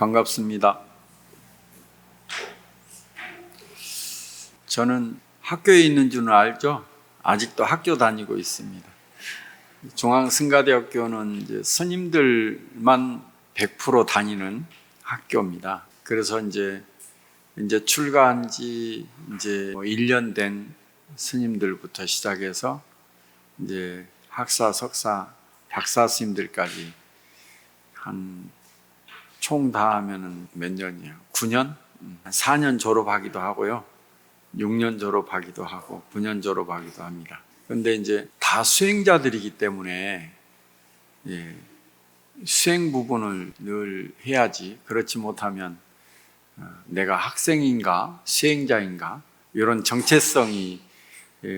반갑습니다. 저는 학교에 있는 줄은 알죠? 아직도 학교 다니고 있습니다. 중앙승가대학교는 이제 스님들만 100% 다니는 학교입니다. 그래서 이제 출가한 지 이제 1년 된 스님들부터 시작해서 이제 학사, 석사, 박사 스님들까지 한 총 다 하면은 몇 년이에요? 9년? 4년 졸업하기도 하고요. 6년 졸업하기도 하고 9년 졸업하기도 합니다. 그런데 이제 다 수행자들이기 때문에 수행 부분을 늘 해야지, 그렇지 못하면 내가 학생인가 수행자인가 이런 정체성이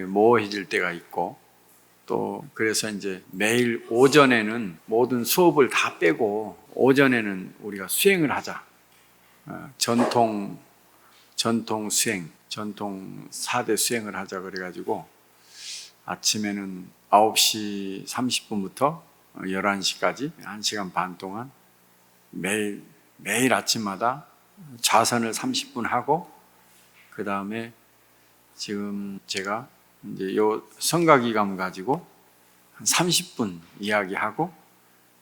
모호해질 때가 있고, 또 그래서 이제 매일 오전에는 모든 수업을 다 빼고 오전에는 우리가 수행을 하자. 전통 수행, 전통 4대 수행을 하자 그래가지고 아침에는 9시 30분부터 11시까지 1시간 반 동안 매일 아침마다 좌선을 30분 하고, 그 다음에 지금 제가 이제 요 성가기감 가지고 한 30분 이야기하고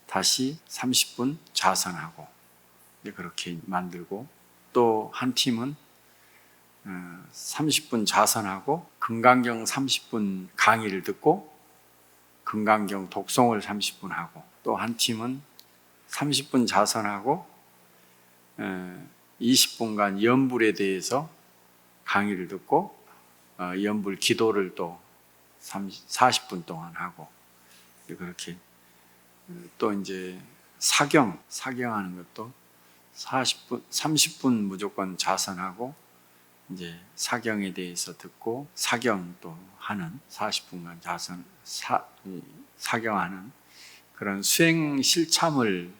다시 30분 좌선하고 그렇게 만들고, 또 한 팀은 30분 좌선하고 금강경 30분 강의를 듣고 금강경 독송을 30분 하고, 또 한 팀은 30분 좌선하고 20분간 연불에 대해서 강의를 듣고 연불 기도를 또 40분 동안 하고, 그렇게 또 이제 사경하는 것도 30분 무조건 좌선하고 이제 사경에 대해서 듣고 사경 또 하는 40분간 사경하는 그런 수행 실참을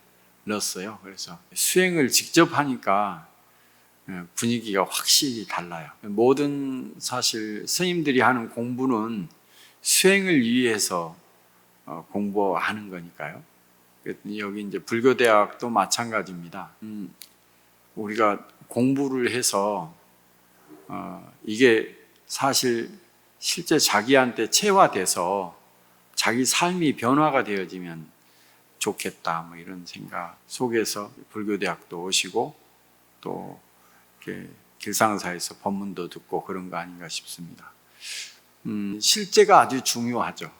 넣었어요. 그래서 수행을 직접 하니까 분위기가 확실히 달라요. 모든 사실 스님들이 하는 공부는 수행을 위해서 공부하는 거니까요. 여기 이제 불교대학도 마찬가지입니다. 우리가 공부를 해서 이게 사실 실제 자기한테 체화돼서 자기 삶이 변화가 되어지면 좋겠다, 뭐 이런 생각 속에서 불교대학도 오시고 또 이렇게 길상사에서 법문도 듣고 그런 거 아닌가 싶습니다. 실제가 아주 중요하죠.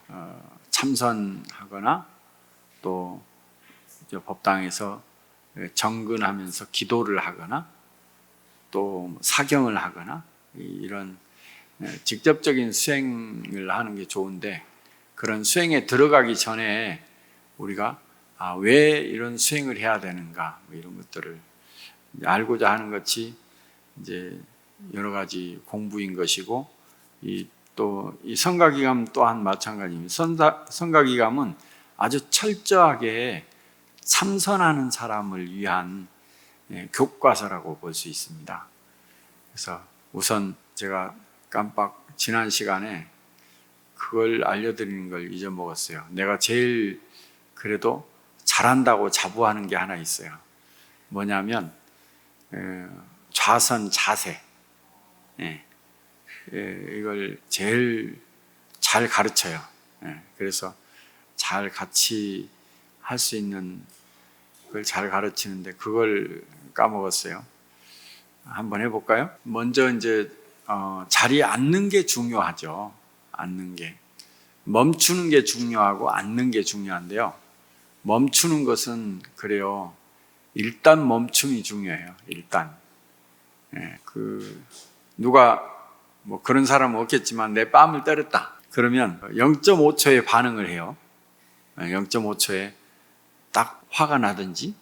참선하거나 또 법당에서 정근하면서 기도를 하거나 또 사경을 하거나 이런 직접적인 수행을 하는 게 좋은데, 그런 수행에 들어가기 전에 우리가 왜 이런 수행을 해야 되는가, 뭐 이런 것들을 알고자 하는 것이 이제 여러 가지 공부인 것이고, 또 이 성가기감 또한 마찬가지입니다. 성가기감은 아주 철저하게 참선하는 사람을 위한 교과서라고 볼 수 있습니다. 그래서 우선 제가 깜빡 지난 시간에 그걸 알려드리는 걸 잊어먹었어요. 내가 제일 그래도 잘한다고 자부하는 게 하나 있어요. 뭐냐면 좌선 자세. 이걸 제일 잘 가르쳐요. 그래서 잘 같이 할 수 있는 걸 잘 가르치는데 그걸 까먹었어요. 한번 해볼까요? 먼저 이제 자리에 앉는 게 중요하죠. 앉는 게, 멈추는 게 중요하고 앉는 게 중요한데요. 멈추는 것은 그래요. 일단 멈춤이 중요해요. 일단 누가 뭐 그런 사람은 없겠지만 내 뺨을 때렸다 그러면 0.5초에 반응을 해요. 0.5초에 딱 화가 나든지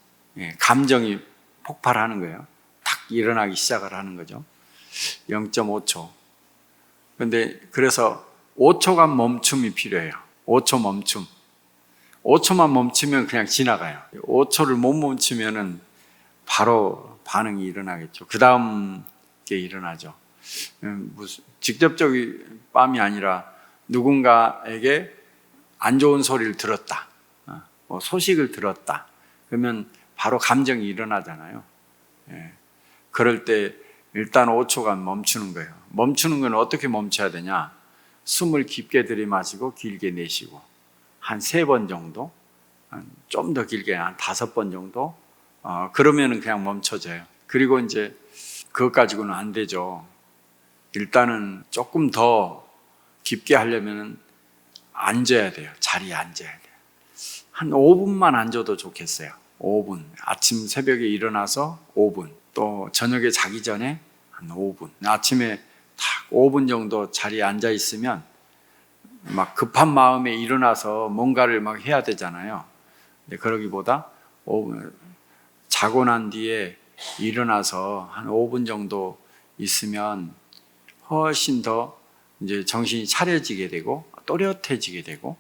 감정이 폭발하는 거예요. 딱 일어나기 시작을 하는 거죠. 0.5초. 그런데 그래서 5초간 멈춤이 필요해요. 5초 멈춤. 5초만 멈추면 그냥 지나가요. 5초를 못 멈추면은 바로 반응이 일어나겠죠. 그 다음 게 일어나죠. 무슨 직접적인 뺨이 아니라 누군가에게 안 좋은 소리를 들었다, 소식을 들었다. 그러면 바로 감정이 일어나잖아요. 예. 그럴 때 일단 5초간 멈추는 거예요. 멈추는 건 어떻게 멈춰야 되냐? 숨을 깊게 들이마시고 길게 내쉬고 한 3번 정도, 좀 더 길게 한 5번 정도, 그러면은 그냥 멈춰져요. 그리고 이제 그것 가지고는 안 되죠. 일단은 조금 더 깊게 하려면은 앉아야 돼요. 자리에 앉아야 돼요. 한 5분만 앉아도 좋겠어요. 5분. 아침 새벽에 일어나서 5분. 또 저녁에 자기 전에 한 5분. 아침에 딱 5분 정도 자리에 앉아 있으면 막 급한 마음에 일어나서 뭔가를 막 해야 되잖아요. 근데 그러기보다 5분, 자고 난 뒤에 일어나서 한 5분 정도 있으면 훨씬 더 이제 정신이 차려지게 되고 또렷해지게 되고,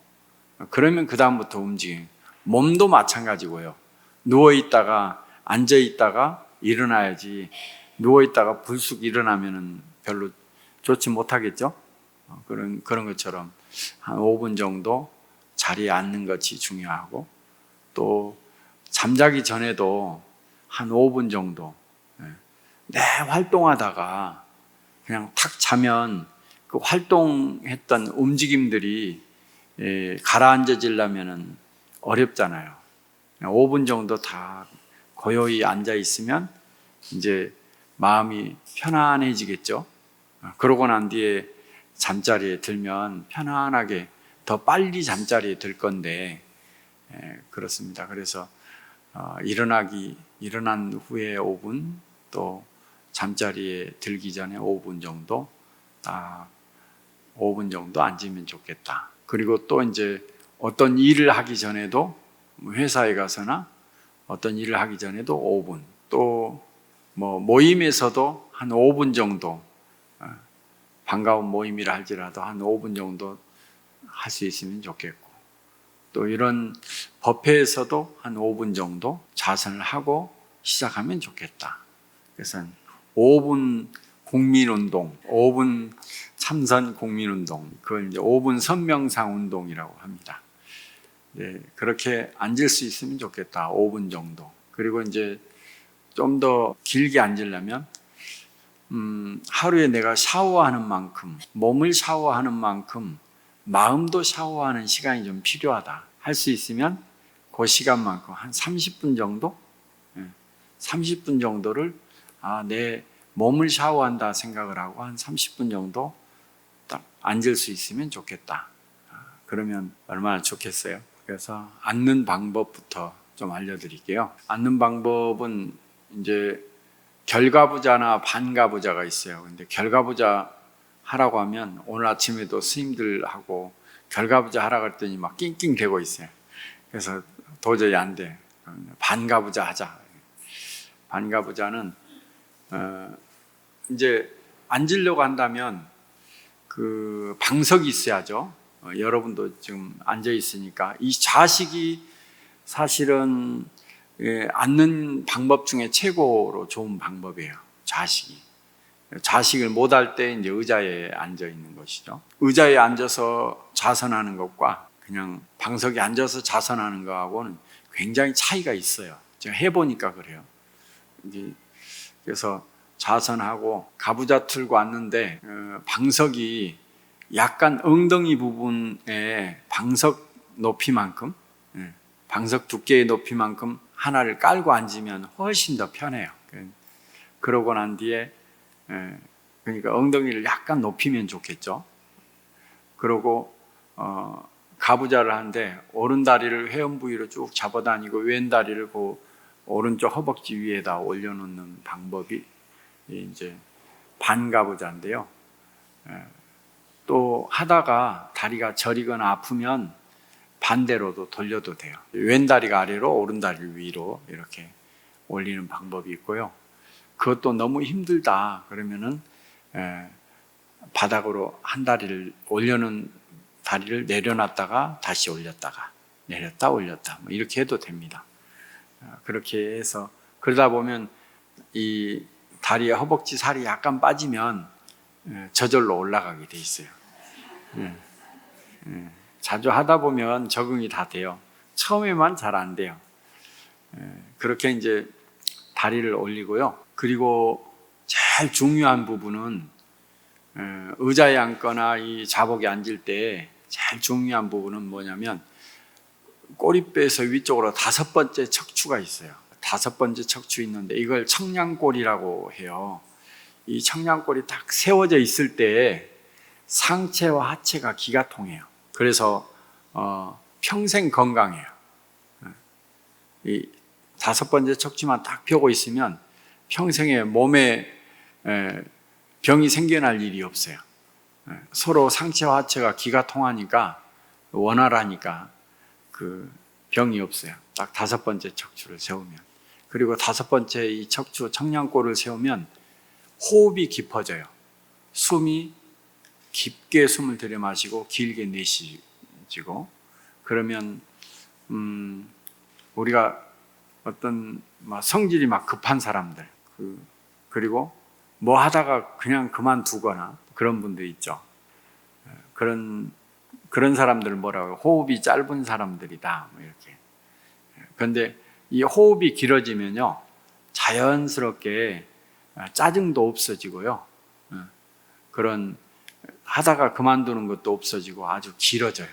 그러면 그 다음부터 움직임. 몸도 마찬가지고요. 누워 있다가 앉아 있다가 일어나야지, 누워 있다가 불쑥 일어나면은 별로 좋지 못하겠죠. 그런 것처럼 한 5분 정도 자리에 앉는 것이 중요하고, 또 잠자기 전에도 한 5분 정도 내 활동하다가 그냥 탁 자면 그 활동했던 움직임들이 가라앉아지려면 어렵잖아요. 5분 정도 다 고요히 앉아 있으면 이제 마음이 편안해지겠죠. 그러고 난 뒤에 잠자리에 들면 편안하게 더 빨리 잠자리에 들 건데, 그렇습니다. 그래서 일어난 후에 5분, 또 잠자리에 들기 전에 5분 정도, 5분 정도 앉으면 좋겠다. 그리고 또 이제 어떤 일을 하기 전에도, 회사에 가서나 어떤 일을 하기 전에도 5분, 또 뭐 모임에서도 한 5분 정도, 반가운 모임이라 할지라도 한 5분 정도 할 수 있으면 좋겠고, 또 이런 법회에서도 한 5분 정도 자선을 하고 시작하면 좋겠다. 그래서 5분 국민운동, 5분 참선 국민운동, 그걸 이제 5분 선명상 운동이라고 합니다. 네, 그렇게 앉을 수 있으면 좋겠다. 5분 정도. 그리고 이제 좀 더 길게 앉으려면 하루에 내가 샤워하는 만큼, 몸을 샤워하는 만큼 마음도 샤워하는 시간이 좀 필요하다. 할 수 있으면 그 시간만큼 한 30분 정도? 30분 정도를 내 몸을 샤워한다 생각을 하고 한 30분 정도 딱 앉을 수 있으면 좋겠다. 그러면 얼마나 좋겠어요. 그래서 앉는 방법부터 좀 알려드릴게요. 앉는 방법은 이제 결가부자나 반가부자가 있어요. 근데 결가부자 하라고 하면 오늘 아침에도 스님들하고 결가부자 하라고 했더니 막 낑낑대고 있어요. 그래서 도저히 안 돼. 반가부자 하자. 반가부자는 이제 앉으려고 한다면 그 방석이 있어야죠. 여러분도 지금 앉아 있으니까 이 좌식이 사실은 앉는 방법 중에 최고로 좋은 방법이에요. 좌식이. 좌식을 못할 때 이제 의자에 앉아 있는 것이죠. 의자에 앉아서 자선하는 것과 그냥 방석에 앉아서 자선하는 것하고는 굉장히 차이가 있어요. 제가 해보니까 그래요. 그래서 자선하고 가부좌 틀고 앉는데 방석이 약간 엉덩이 부분에 방석 높이만큼, 방석 두께의 높이만큼 하나를 깔고 앉으면 훨씬 더 편해요. 그러고 난 뒤에 그러니까 엉덩이를 약간 높이면 좋겠죠. 그러고 가부좌를 하는데 오른 다리를 회원 부위로 쭉 잡아다니고 왼 다리를 그 오른쪽 허벅지 위에다 올려놓는 방법이 이제 반가부좌인데요. 또 하다가 다리가 저리거나 아프면 반대로도 돌려도 돼요. 왼 다리가 아래로 오른 다리 위로 이렇게 올리는 방법이 있고요. 그것도 너무 힘들다 그러면은 바닥으로 한 다리를 올려놓은 다리를 내려놨다가 다시 올렸다가 내렸다 올렸다 뭐 이렇게 해도 됩니다. 그렇게 해서 그러다 보면 이 다리에 허벅지 살이 약간 빠지면 저절로 올라가게 돼 있어요. 자주 하다 보면 적응이 다 돼요. 처음에만 잘 안 돼요. 그렇게 이제 다리를 올리고요. 그리고 제일 중요한 부분은 의자에 앉거나 이 자복에 앉을 때 제일 중요한 부분은 뭐냐면 꼬리뼈에서 위쪽으로 5번째 척추가 있어요. 5번째 척추 있는데 이걸 청량골이라고 해요. 이 청량골이 딱 세워져 있을 때 상체와 하체가 기가 통해요. 그래서 평생 건강해요. 이 5번째 척추만 딱 펴고 있으면 평생에 몸에 병이 생겨날 일이 없어요. 서로 상체와 하체가 기가 통하니까 원활하니까 그 병이 없어요. 딱 5번째 척추를 세우면. 그리고 5번째 이 척추 청량골을 세우면 호흡이 깊어져요. 숨이 깊게 숨을 들이마시고 길게 내쉬고, 그러면 우리가 어떤 성질이 막 급한 사람들, 그리고 뭐 하다가 그냥 그만두거나 그런 분들 있죠. 그런 사람들 뭐라고, 호흡이 짧은 사람들이다 뭐 이렇게. 그런데 이 호흡이 길어지면요 자연스럽게 짜증도 없어지고요, 그런 하다가 그만두는 것도 없어지고 아주 길어져요.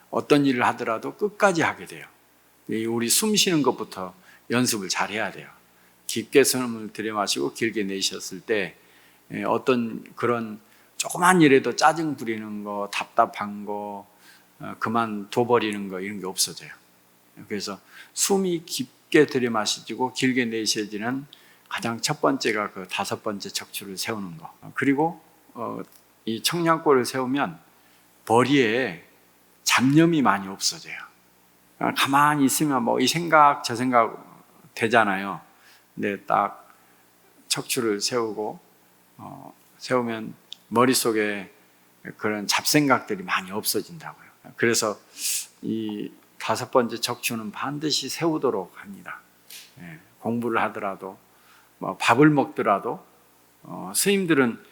어떤 일을 하더라도 끝까지 하게 돼요. 우리 숨 쉬는 것부터 연습을 잘 해야 돼요. 깊게 숨을 들이마시고 길게 내쉬었을 때 어떤 그런 조그만 일에도 짜증 부리는 거, 답답한 거, 그만둬버리는 거, 이런 게 없어져요. 그래서 숨이 깊게 들이마시고 길게 내쉬어지는 가장 첫 번째가 그 5번째 척추를 세우는 거. 그리고 이 청량골을 세우면 머리에 잡념이 많이 없어져요. 가만히 있으면 뭐 이 생각 저 생각 되잖아요. 근데 딱 척추를 세우면 머릿속에 그런 잡생각들이 많이 없어진다고요. 그래서 이 5번째 척추는 반드시 세우도록 합니다. 공부를 하더라도, 밥을 먹더라도, 스님들은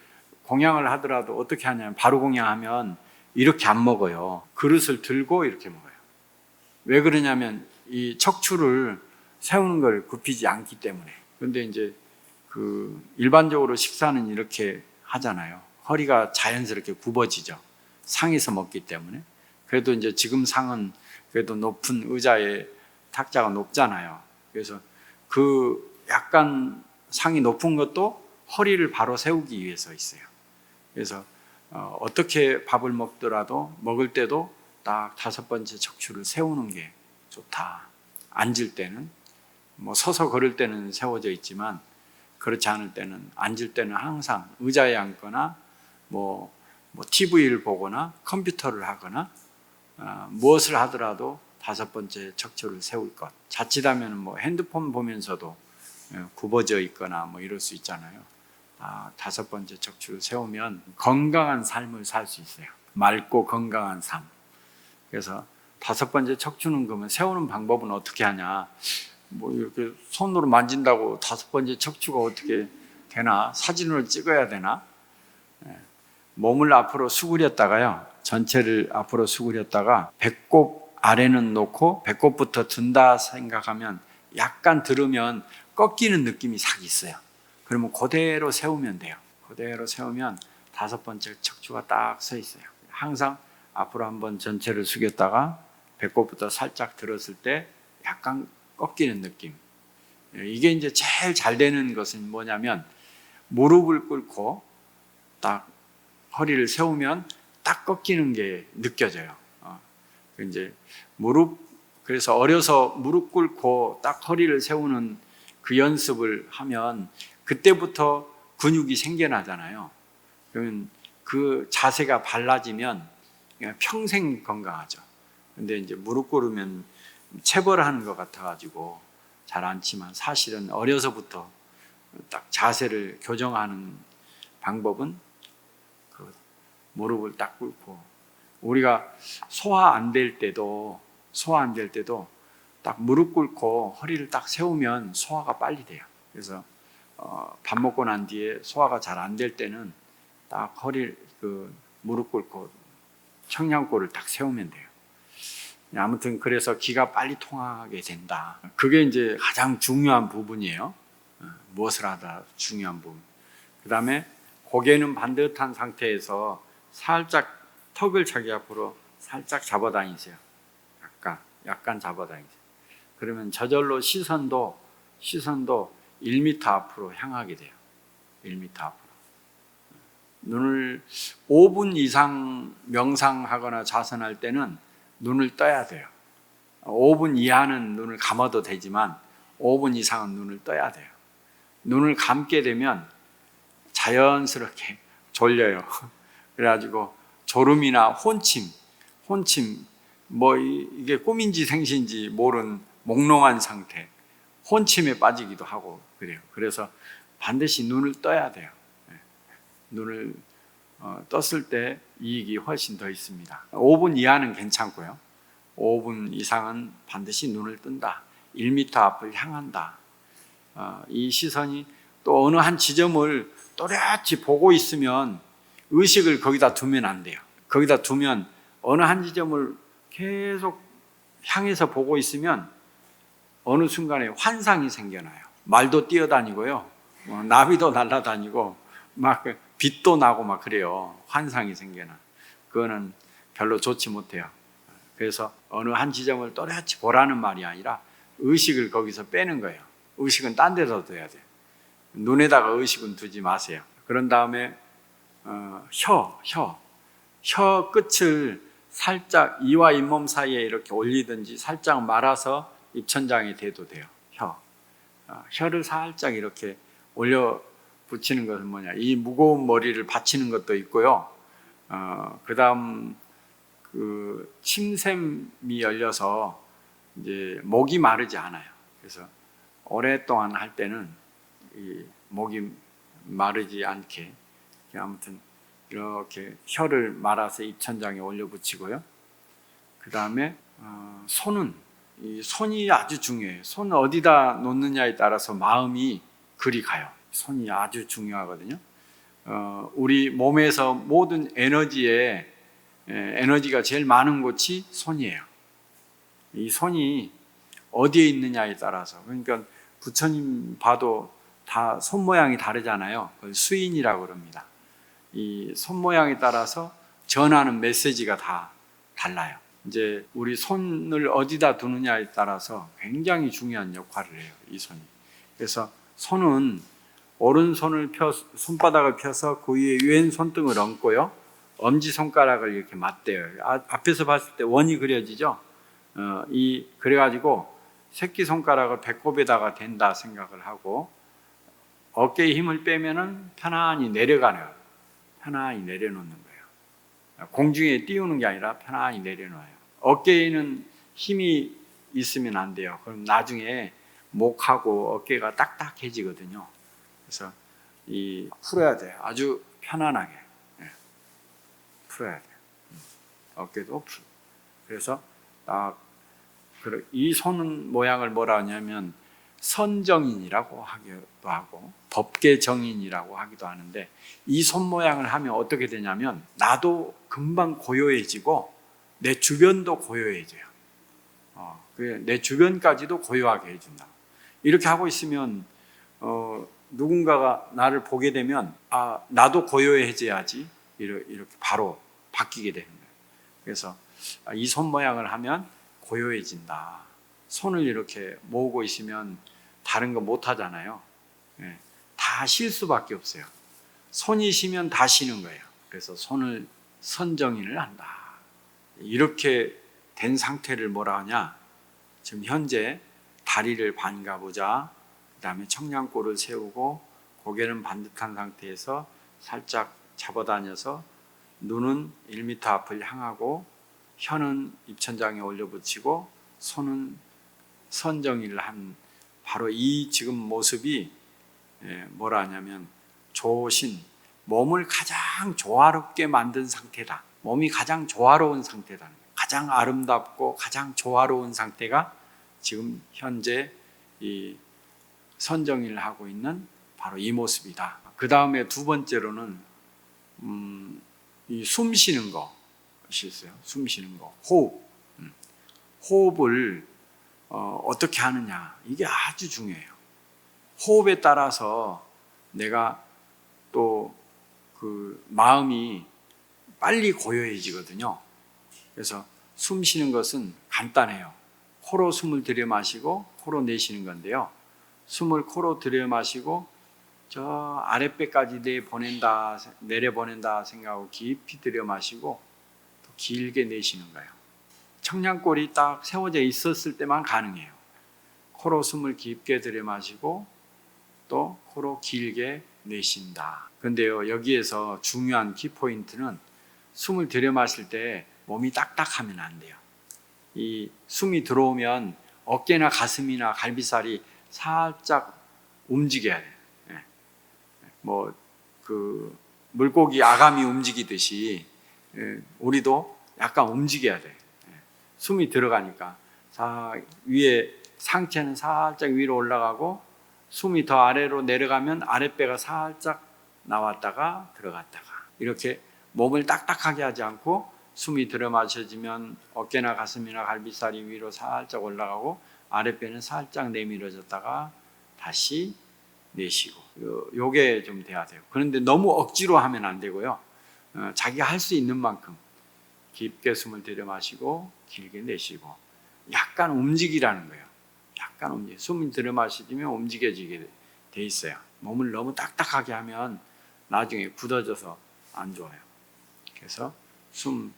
공양을 하더라도 어떻게 하냐면, 바로 공양하면 이렇게 안 먹어요. 그릇을 들고 이렇게 먹어요. 왜 그러냐면 이 척추를 세우는 걸 굽히지 않기 때문에. 그런데 이제 일반적으로 식사는 이렇게 하잖아요. 허리가 자연스럽게 굽어지죠. 상에서 먹기 때문에. 그래도 이제 지금 상은 그래도 높은 의자에 탁자가 높잖아요. 그래서 약간 상이 높은 것도 허리를 바로 세우기 위해서 있어요. 그래서 어떻게 밥을 먹더라도 먹을 때도 딱 5번째 척추를 세우는 게 좋다. 앉을 때는 서서 걸을 때는 세워져 있지만 그렇지 않을 때는, 앉을 때는 항상 의자에 앉거나 TV를 보거나 컴퓨터를 하거나 무엇을 하더라도 5번째 척추를 세울 것. 자칫하면 핸드폰 보면서도 굽어져 있거나 이럴 수 있잖아요. 5번째 척추를 세우면 건강한 삶을 살 수 있어요. 맑고 건강한 삶. 그래서 5번째 척추는 그러면 세우는 방법은 어떻게 하냐? 이렇게 손으로 만진다고 5번째 척추가 어떻게 되나? 사진을 찍어야 되나? 몸을 앞으로 수그렸다가요, 전체를 앞으로 수그렸다가 배꼽 아래는 놓고 배꼽부터 든다 생각하면 약간 들으면 꺾이는 느낌이 싹 있어요. 그러면 그대로 세우면 돼요. 그대로 세우면 5번째 척추가 딱 서 있어요. 항상 앞으로 한번 전체를 숙였다가 배꼽부터 살짝 들었을 때 약간 꺾이는 느낌. 이게 이제 제일 잘 되는 것은 뭐냐면, 무릎을 꿇고 딱 허리를 세우면 딱 꺾이는 게 느껴져요. 이제 그래서 어려서 무릎 꿇고 딱 허리를 세우는 그 연습을 하면 그때부터 근육이 생겨나잖아요. 그러면 그 자세가 발라지면 평생 건강하죠. 근데 이제 무릎 꿇으면 체벌하는 것 같아가지고 잘 않지만, 사실은 어려서부터 딱 자세를 교정하는 방법은 무릎을 딱 꿇고, 우리가 소화 안 될 때도 딱 무릎 꿇고 허리를 딱 세우면 소화가 빨리 돼요. 그래서 밥 먹고 난 뒤에 소화가 잘 안 될 때는 딱 무릎 꿇고 청량골을 딱 세우면 돼요. 아무튼 그래서 기가 빨리 통하게 된다. 그게 이제 가장 중요한 부분이에요. 무엇을 하다 중요한 부분. 그 다음에 고개는 반듯한 상태에서 살짝 턱을 자기 앞으로 살짝 잡아다니세요. 약간 잡아다니세요. 그러면 저절로 시선도 1m 앞으로 향하게 돼요. 1m 앞으로. 눈을 5분 이상 명상하거나 자선할 때는 눈을 떠야 돼요. 5분 이하는 눈을 감아도 되지만 5분 이상은 눈을 떠야 돼요. 눈을 감게 되면 자연스럽게 졸려요. 그래가지고 졸음이나 혼침, 이게 꿈인지 생시인지 모른 몽롱한 상태, 혼침에 빠지기도 하고 그래요. 그래서 반드시 눈을 떠야 돼요. 눈을 떴을 때 이익이 훨씬 더 있습니다. 5분 이하는 괜찮고요. 5분 이상은 반드시 눈을 뜬다. 1m 앞을 향한다. 이 시선이 또 어느 한 지점을 또렷이 보고 있으면 의식을 거기다 두면 안 돼요. 거기다 두면 어느 한 지점을 계속 향해서 보고 있으면 어느 순간에 환상이 생겨나요. 말도 뛰어다니고요. 나비도 날아다니고 막 빛도 나고 막 그래요. 환상이 생겨나. 그거는 별로 좋지 못해요. 그래서 어느 한 지점을 또렷이 보라는 말이 아니라 의식을 거기서 빼는 거예요. 의식은 딴 데서 둬야 돼요. 눈에다가 의식은 두지 마세요. 그런 다음에 혀 끝을 살짝 이와 잇몸 사이에 이렇게 올리든지 살짝 말아서 입천장에 대도 돼요. 혀를 살짝 이렇게 올려 붙이는 것은 뭐냐? 이 무거운 머리를 받치는 것도 있고요. 그 다음 침샘이 열려서 이제 목이 마르지 않아요. 그래서 오랫동안 할 때는 이 목이 마르지 않게 아무튼 이렇게 혀를 말아서 입천장에 올려 붙이고요. 그 다음에 이 손이 아주 중요해요. 손 어디다 놓느냐에 따라서 마음이 그리 가요. 손이 아주 중요하거든요. 우리 몸에서 모든 에너지가 제일 많은 곳이 손이에요. 이 손이 어디에 있느냐에 따라서, 그러니까 부처님 봐도 다 손 모양이 다르잖아요. 그걸 수인이라고 그럽니다. 이 손 모양에 따라서 전하는 메시지가 다 달라요. 이제 우리 손을 어디다 두느냐에 따라서 굉장히 중요한 역할을 해요, 이 손이. 그래서 손은 오른손을 손바닥을 펴서 그 위에 왼 손등을 얹고요. 엄지손가락을 이렇게 맞대요. 앞에서 봤을 때 원이 그려지죠? 그래가지고 새끼손가락을 배꼽에다가 댄다 생각을 하고 어깨에 힘을 빼면은 편안히 내려가네요. 편안히 내려놓는 거예요. 공중에 띄우는 게 아니라 편안히 내려놓아요. 어깨에는 힘이 있으면 안 돼요. 그럼 나중에 목하고 어깨가 딱딱해지거든요. 그래서 풀어야 돼요. 아주 편안하게 풀어야 돼요. 어깨도 풀고. 그래서 이 손 모양을 뭐라 하냐면 선정인이라고 하기도 하고 법계정인이라고 하기도 하는데, 이 손 모양을 하면 어떻게 되냐면 나도 금방 고요해지고 내 주변도 고요해져요. 내 주변까지도 고요하게 해준다. 이렇게 하고 있으면 누군가가 나를 보게 되면 나도 고요해져야지 이렇게 바로 바뀌게 되는 거예요. 그래서 이 손 모양을 하면 고요해진다. 손을 이렇게 모으고 있으면 다른 거 못 하잖아요. 다 쉴 수밖에 없어요. 손이 쉬면 다 쉬는 거예요. 그래서 손을 선정인을 한다. 이렇게 된 상태를 뭐라 하냐? 지금 현재 다리를 반가보자. 그 다음에 청량골을 세우고 고개는 반듯한 상태에서 살짝 잡아다녀서 눈은 1m 앞을 향하고 혀는 입천장에 올려붙이고 손은 선정인을 한 바로 이 지금 모습이 뭐라 하냐면 몸을 가장 조화롭게 만든 상태다. 몸이 가장 조화로운 상태다. 가장 아름답고 가장 조화로운 상태가 지금 현재 이 선정인을 하고 있는 바로 이 모습이다. 그 다음에 두 번째로는 이 숨 쉬는 것이 있어요. 숨 쉬는 거, 호흡. 호흡을 어떻게 하느냐, 이게 아주 중요해요. 호흡에 따라서 내가 또 그 마음이 빨리 고요해지거든요. 그래서 숨 쉬는 것은 간단해요. 코로 숨을 들여 마시고 코로 내쉬는 건데요. 숨을 코로 들여 마시고 저 아랫배까지 내려보낸다 생각하고 깊이 들여 마시고 또 길게 내쉬는 거예요. 청량골이 딱 세워져 있었을 때만 가능해요. 코로 숨을 깊게 들여 마시고 또 코로 길게 내쉰다. 그런데요, 여기에서 중요한 키포인트는 숨을 들여 마실 때 몸이 딱딱하면 안 돼요. 이 숨이 들어오면 어깨나 가슴이나 갈비살이 살짝 움직여야 돼요. 그 물고기 아가미 움직이듯이 우리도 약간 움직여야 돼요. 숨이 들어가니까 위에 상체는 살짝 위로 올라가고 숨이 더 아래로 내려가면 아랫배가 살짝 나왔다가 들어갔다가 이렇게 몸을 딱딱하게 하지 않고 숨이 들어 마셔지면 어깨나 가슴이나 갈비살이 위로 살짝 올라가고 아랫배는 살짝 내밀어졌다가 다시 내쉬고 요게 좀 돼야 돼요. 그런데 너무 억지로 하면 안 되고요. 자기가 할 수 있는 만큼 깊게 숨을 들여 마시고 길게 내쉬고 약간 움직이라는 거예요. 약간 숨을 들여 마시면 움직여지게 돼 있어요. 몸을 너무 딱딱하게 하면 나중에 굳어져서 안 좋아요. 그래서 숨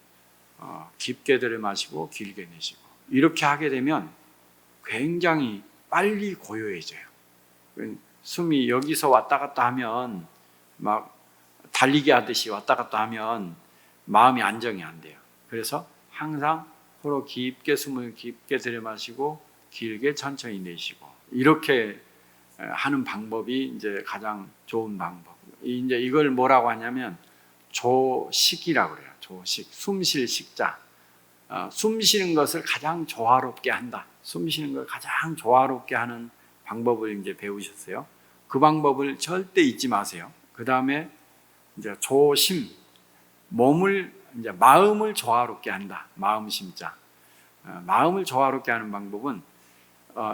깊게 들여 마시고 길게 내쉬고 이렇게 하게 되면 굉장히 빨리 고요해져요. 숨이 여기서 왔다 갔다 하면 막 달리기 하듯이 왔다 갔다 하면 마음이 안정이 안 돼요. 그래서 항상 코로 깊게 숨을 깊게 들여 마시고 길게 천천히 내쉬고 이렇게 하는 방법이 이제 가장 좋은 방법. 이제 이걸 뭐라고 하냐면 조식이라고 그래요. 조식, 숨 쉴 식자. 숨 쉬는 것을 가장 조화롭게 한다. 숨 쉬는 걸 가장 조화롭게 하는 방법을 이제 배우셨어요. 그 방법을 절대 잊지 마세요. 그 다음에 이제 조심, 이제 마음을 조화롭게 한다. 마음 심자. 마음을 조화롭게 하는 방법은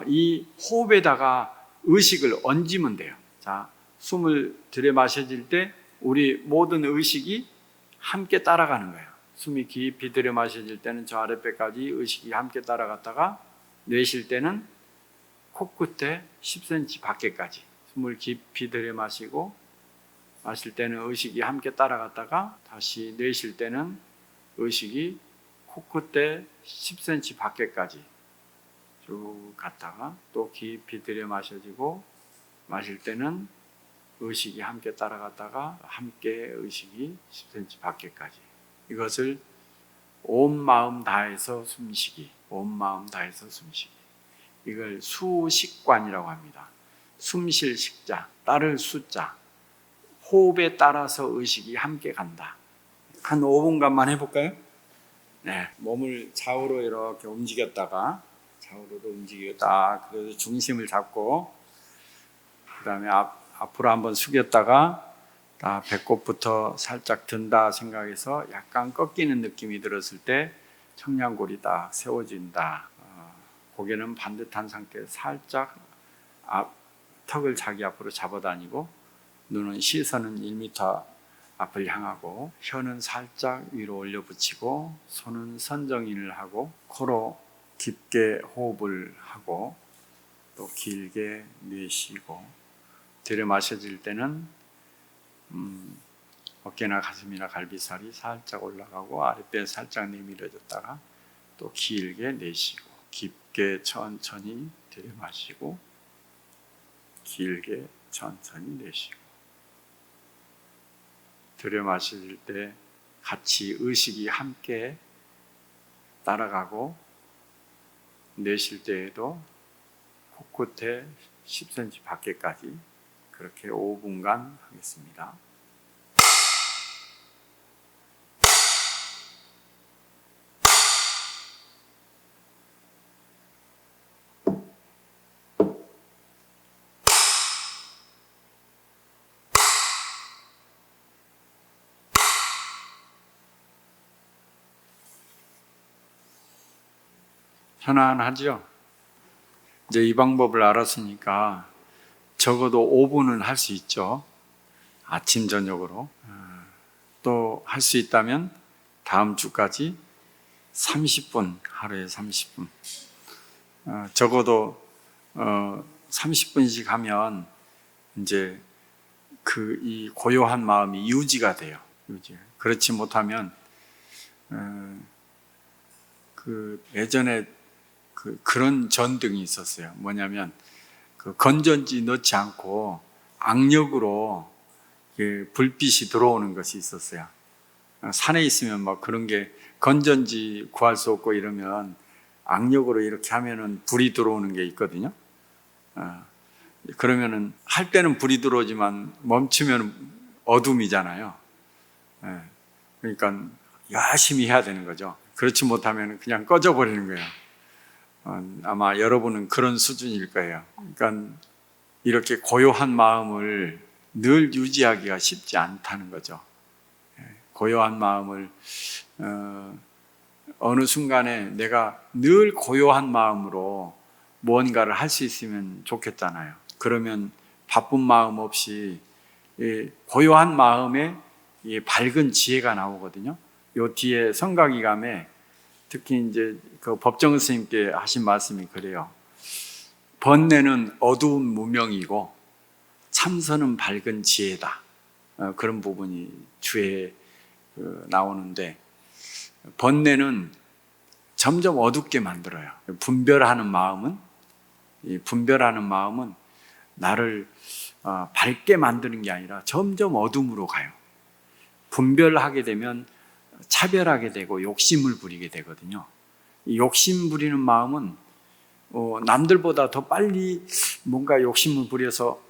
이 호흡에다가 의식을 얹으면 돼요. 자, 숨을 들여 마셔질 때 우리 모든 의식이 함께 따라가는 거예요. 숨이 깊이 들여 마셔질 때는 저 아랫배까지 의식이 함께 따라갔다가 내쉴 때는 코끝에 10cm 밖에까지 숨을 깊이 들여 마시고 마실 때는 의식이 함께 따라갔다가 다시 내쉴 때는 의식이 코끝에 10cm 밖에까지 쭉 갔다가 또 깊이 들여 마셔지고 마실 때는 의식이 함께 따라갔다가 함께 의식이 10cm 밖에까지 이것을 온 마음 다해서 숨쉬기 온 마음 다해서 숨쉬기 이걸 수식관이라고 합니다. 숨쉴 식자, 따를 수자 호흡에 따라서 의식이 함께 간다. 한 5분간만 해볼까요? 네, 몸을 좌우로 이렇게 움직였다가 좌우로도 움직였다. 그래서 중심을 잡고 그 다음에 앞으로 한번 숙였다가 배꼽부터 살짝 든다 생각해서 약간 꺾이는 느낌이 들었을 때 청량골이 딱 세워진다. 고개는 반듯한 상태에서 살짝 턱을 자기 앞으로 잡아다니고 눈은 시선은 1m 앞을 향하고 혀는 살짝 위로 올려붙이고 손은 선정인을 하고 코로 깊게 호흡을 하고 또 길게 내쉬고 들여 마셔질 때는 어깨나 가슴이나 갈비살이 살짝 올라가고 아랫배 살짝 내밀어졌다가 또 길게 내쉬고 깊게 천천히 들여 마시고 길게 천천히 내쉬고 들여 마실 때 같이 의식이 함께 따라가고 내쉴 때에도 코끝에 10cm 밖에까지 그렇게 5분간 하겠습니다. 편안하죠? 이제 이 방법을 알았으니까 적어도 5분은 할 수 있죠. 아침, 저녁으로. 또 할 수 있다면 다음 주까지 30분, 하루에 30분. 적어도 30분씩 하면 이제 이 고요한 마음이 유지가 돼요. 그렇지 못하면 예전에 그런 전등이 있었어요. 뭐냐면 건전지 넣지 않고 악력으로 불빛이 들어오는 것이 있었어요. 산에 있으면 뭐 그런 게 건전지 구할 수 없고 이러면 악력으로 이렇게 하면은 불이 들어오는 게 있거든요. 그러면은 할 때는 불이 들어오지만 멈추면 어둠이잖아요. 그러니까 열심히 해야 되는 거죠. 그렇지 못하면 그냥 꺼져버리는 거예요. 아마 여러분은 그런 수준일 거예요. 그러니까 이렇게 고요한 마음을 늘 유지하기가 쉽지 않다는 거죠. 고요한 마음을 어느 순간에 내가 늘 고요한 마음으로 무언가를 할 수 있으면 좋겠잖아요. 그러면 바쁜 마음 없이 고요한 마음에 밝은 지혜가 나오거든요. 요 뒤에 성가기감에 특히 이제 그 법정 스님께 하신 말씀이 그래요. 번뇌는 어두운 무명이고 참선은 밝은 지혜다. 그런 부분이 주에 나오는데, 번뇌는 점점 어둡게 만들어요. 분별하는 마음은 나를 밝게 만드는 게 아니라 점점 어둠으로 가요. 분별하게 되면 차별하게 되고 욕심을 부리게 되거든요. 이 욕심 부리는 마음은 남들보다 더 빨리 뭔가 욕심을 부려서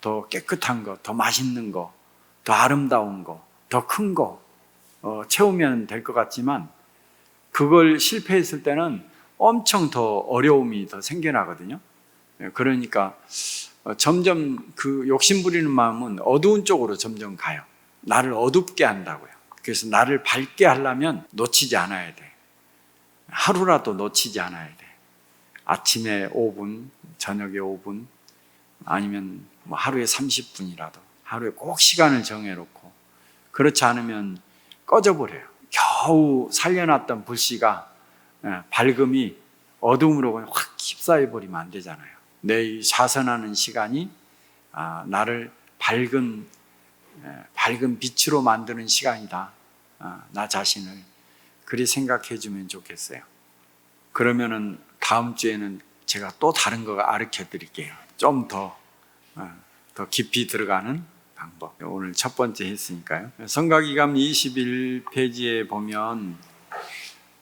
더 깨끗한 거, 더 맛있는 거, 더 아름다운 거, 더 큰 거 채우면 될 것 같지만 그걸 실패했을 때는 엄청 더 어려움이 더 생겨나거든요. 그러니까 점점 그 욕심 부리는 마음은 어두운 쪽으로 점점 가요. 나를 어둡게 한다고요. 그래서 나를 밝게 하려면 놓치지 않아야 돼. 하루라도 놓치지 않아야 돼. 아침에 5분, 저녁에 5분, 아니면 뭐 하루에 30분이라도 하루에 꼭 시간을 정해놓고, 그렇지 않으면 꺼져버려요. 겨우 살려놨던 불씨가 밝음이 어둠으로 확 휩싸여버리면 안 되잖아요. 내 자선하는 시간이 나를 밝은 빛으로 만드는 시간이다. 나 자신을 그리 생각해 주면 좋겠어요. 그러면은 다음 주에는 제가 또 다른 거 가르쳐 드릴게요. 좀 더 깊이 들어가는 방법. 오늘 첫 번째 했으니까요. 성가기감 21페이지에 보면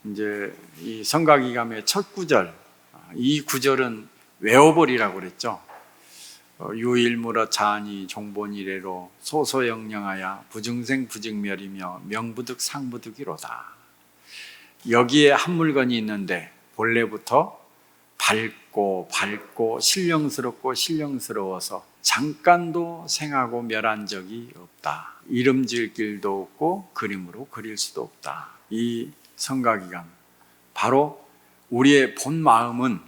이제 이 성가기감의 첫 구절, 이 구절은 외워버리라고 그랬죠. 유일무러 자니 종본이래로 소소영령하야 부증생 부증멸이며 명부득 상부득이로다. 여기에 한 물건이 있는데 본래부터 밝고 신령스러워서 잠깐도 생하고 멸한 적이 없다. 이름 지을 길도 없고 그림으로 그릴 수도 없다. 이 성가기감, 바로 우리의 본 마음은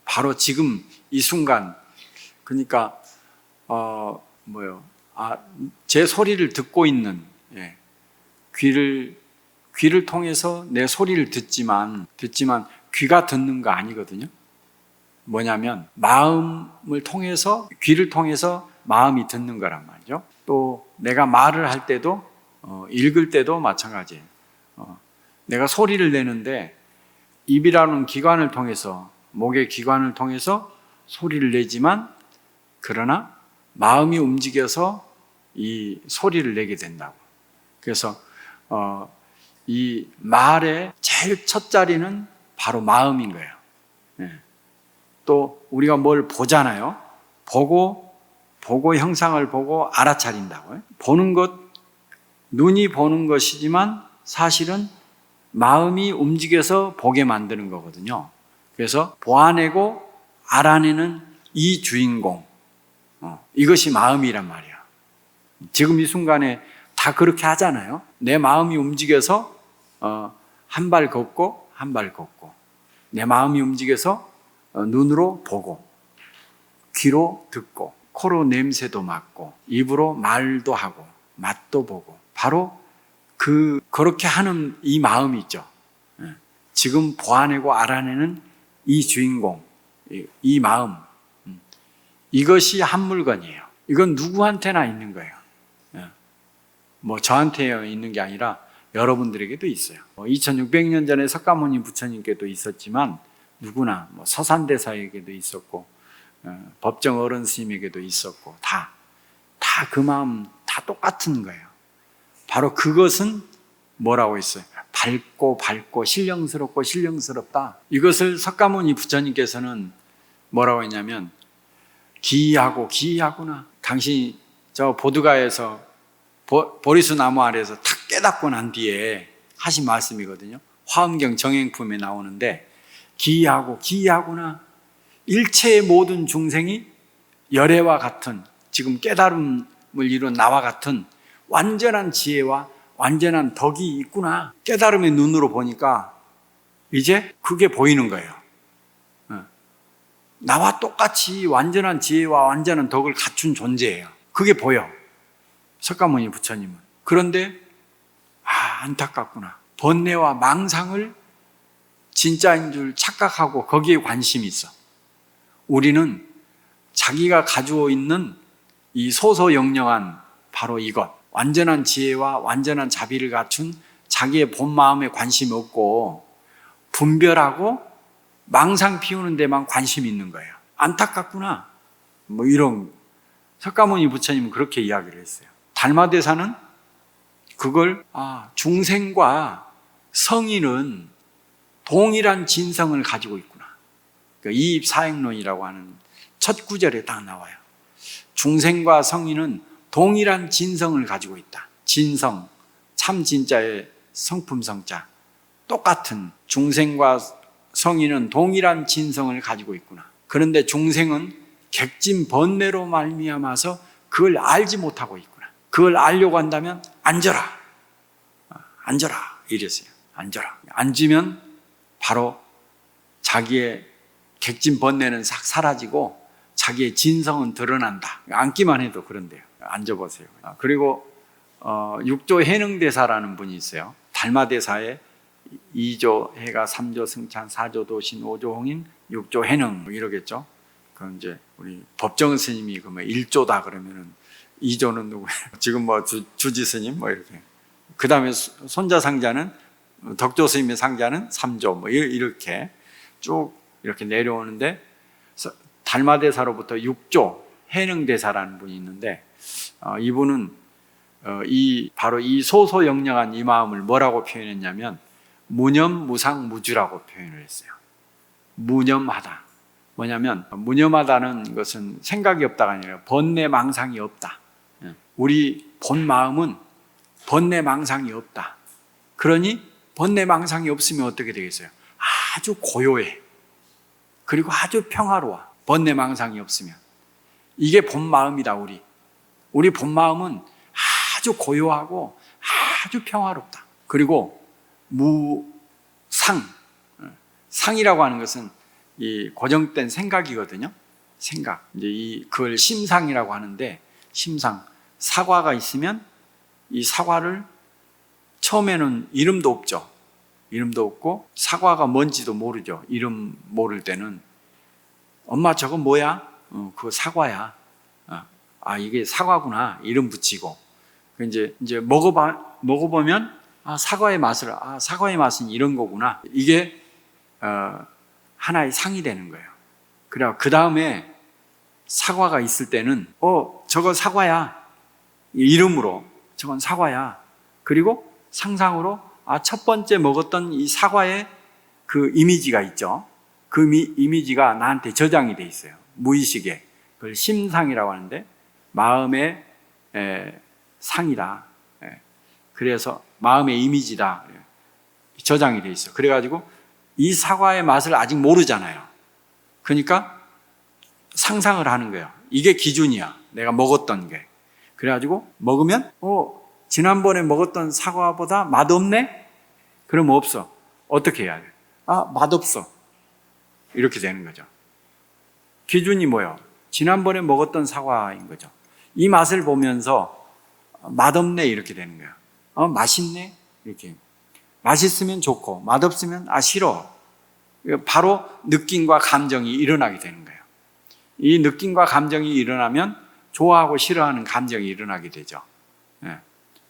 바로 지금 이 순간, 그러니까 제 소리를 듣고 있는, 귀를 통해서 내 소리를 듣지만 귀가 듣는 거 아니거든요. 뭐냐면 마음을 통해서, 귀를 통해서 마음이 듣는 거란 말이죠. 또 내가 말을 할 때도 읽을 때도 마찬가지예요. 내가 소리를 내는데 입이라는 기관을 통해서, 목의 기관을 통해서 소리를 내지만, 그러나 마음이 움직여서 이 소리를 내게 된다고. 그래서 이 말의 제일 첫 자리는 바로 마음인 거예요. 또 우리가 뭘 보잖아요. 보고 형상을 보고 알아차린다고요. 보는 것, 눈이 보는 것이지만 사실은 마음이 움직여서 보게 만드는 거거든요. 그래서 보아내고 알아내는 이 주인공, 이것이 마음이란 말이야. 지금 이 순간에 다 그렇게 하잖아요. 내 마음이 움직여서 한 발 걷고 한 발 걷고, 내 마음이 움직여서 눈으로 보고, 귀로 듣고, 코로 냄새도 맡고, 입으로 말도 하고, 맛도 보고, 바로 그렇게 하는 이 마음이 있죠. 지금 보아내고 알아내는 이 주인공, 이 마음, 이것이 한 물건이에요. 이건 누구한테나 있는 거예요. 뭐 저한테 있는 게 아니라 여러분들에게도 있어요. 2600년 전에 석가모니 부처님께도 있었지만 누구나 서산대사에게도 있었고 법정 어른 스님에게도 있었고 다 그 마음 다 똑같은 거예요. 바로 그것은 뭐라고 했어요? 밝고 신령스럽고 신령스럽다. 이것을 석가모니 부처님께서는 뭐라고 했냐면 기이하구나. 당신이 저 보드가에서 보리수 나무 아래에서 탁 깨닫고 난 뒤에 하신 말씀이거든요. 화엄경 정행품에 나오는데 기이하구나. 일체의 모든 중생이 열애와 같은 지금 깨달음을 이룬 나와 같은 완전한 지혜와 완전한 덕이 있구나. 깨달음의 눈으로 보니까 이제 그게 보이는 거예요. 나와 똑같이 완전한 지혜와 완전한 덕을 갖춘 존재예요. 그게 보여. 석가모니 부처님은. 그런데 안타깝구나. 번뇌와 망상을 진짜인 줄 착각하고 거기에 관심이 있어. 우리는 자기가 가지고 있는 이 소소영령한 바로 이것, 완전한 지혜와 완전한 자비를 갖춘 자기의 본 마음에 관심이 없고 분별하고 망상 피우는 데만 관심이 있는 거예요. 안타깝구나. 이런 석가모니 부처님은 그렇게 이야기를 했어요. 달마대사는 그걸 중생과 성인은 동일한 진성을 가지고 있구나. 그러니까 이입사행론이라고 하는 첫 구절에 딱 나와요. 중생과 성인은 동일한 진성을 가지고 있다. 진성, 참 진짜의 성품성자. 똑같은 중생과 성인은 동일한 진성을 가지고 있구나. 그런데 중생은 객진 번뇌로 말미암아서 그걸 알지 못하고 있구나. 그걸 알려고 한다면 앉아라 이랬어요. 앉아라. 앉으면 바로 자기의 객진 번뇌는 싹 사라지고 자기의 진성은 드러난다. 앉기만 해도 그런데요. 앉아보세요. 그리고 육조 해능대사라는 분이 있어요. 달마대사에 2조 해가 3조 승찬 4조 도신 5조 홍인 6조 해능 이러겠죠. 그럼 이제 우리 법정 스님이 그러면 1조다 그러면은 2조는 누구예요? 지금 주지 스님 이렇게. 그 다음에 손자 상자는 덕조 스님의 상자는 3조 이렇게 쭉 이렇게 내려오는데 달마대사로부터 6조 해능대사라는 분이 있는데 이분은 바로 이 소소영령한 이 마음을 뭐라고 표현했냐면 무념무상무주라고 표현을 했어요. 무념하다. 뭐냐면 무념하다는 것은 생각이 없다가 아니라 번뇌망상이 없다. 우리 본 마음은 번뇌망상이 없다. 그러니 번뇌망상이 없으면 어떻게 되겠어요? 아주 고요해. 그리고 아주 평화로워. 번뇌망상이 없으면. 이게 본 마음이다. 우리 본 마음은 아주 고요하고 아주 평화롭다. 그리고 상이라고 하는 것은 이 고정된 생각이거든요. 생각. 이제 그걸 심상이라고 하는데 심상. 사과가 있으면 이 사과를 처음에는 이름도 없죠. 이름도 없고 사과가 뭔지도 모르죠. 이름 모를 때는 엄마 저건 뭐야? 그거 사과야. 이게 사과구나. 이름 붙이고. 이제 먹어보면 사과의 맛은 이런 거구나. 이게 하나의 상이 되는 거예요. 그래서 그 다음에 사과가 있을 때는 저거 사과야. 이름으로 저건 사과야. 그리고 상상으로 첫 번째 먹었던 이 사과의 그 이미지가 있죠. 그 이미지가 나한테 저장이 돼 있어요. 무의식에. 그걸 심상이라고 하는데 마음의 상이다. 그래서 마음의 이미지다. 저장이 돼 있어. 그래가지고 이 사과의 맛을 아직 모르잖아요. 그러니까 상상을 하는 거예요. 이게 기준이야. 내가 먹었던 게. 그래가지고 먹으면 지난번에 먹었던 사과보다 맛없네? 그럼 없어. 어떻게 해야 돼? 맛없어. 이렇게 되는 거죠. 기준이 뭐예요? 지난번에 먹었던 사과인 거죠. 이 맛을 보면서 맛없네 이렇게 되는 거예요. 맛있네 이렇게. 맛있으면 좋고 맛없으면 싫어. 바로 느낌과 감정이 일어나게 되는 거예요. 이 느낌과 감정이 일어나면 좋아하고 싫어하는 감정이 일어나게 되죠.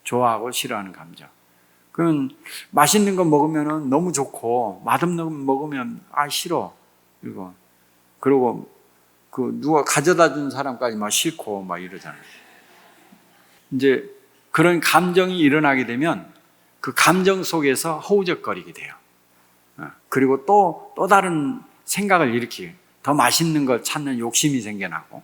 좋아하고 싫어하는 감정. 그럼 맛있는 거 먹으면 너무 좋고 맛없는 거 먹으면 싫어. 그리고 누가 가져다 준 사람까지 막 싫고 막 이러잖아요. 이제 그런 감정이 일어나게 되면 그 감정 속에서 허우적거리게 돼요. 그리고 또 다른 생각을 일으키게. 더 맛있는 걸 찾는 욕심이 생겨나고,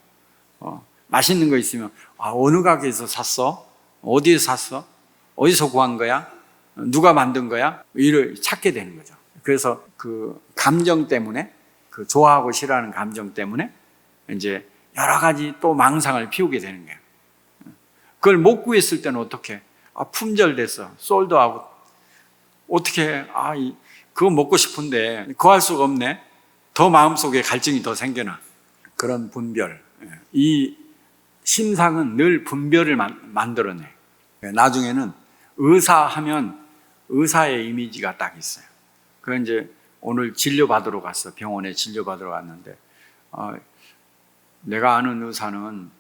맛있는 거 있으면 어느 가게에서 샀어? 어디에서 샀어? 어디서 구한 거야? 누가 만든 거야? 이를 찾게 되는 거죠. 그래서 그 감정 때문에, 그 좋아하고 싫어하는 감정 때문에 이제 여러 가지 또 망상을 피우게 되는 거예요. 그걸 못 구했을 때는 어떻게? 품절됐어. 솔드아웃. 어떻게? 그거 먹고 싶은데 구할 수가 없네. 더 마음속에 갈증이 더 생겨나. 그런 분별. 이 심상은 늘 분별을 만들어내. 나중에는 의사하면 의사의 이미지가 딱 있어요. 그 이제 오늘 진료받으러 갔어. 병원에 진료받으러 갔는데 내가 아는 의사는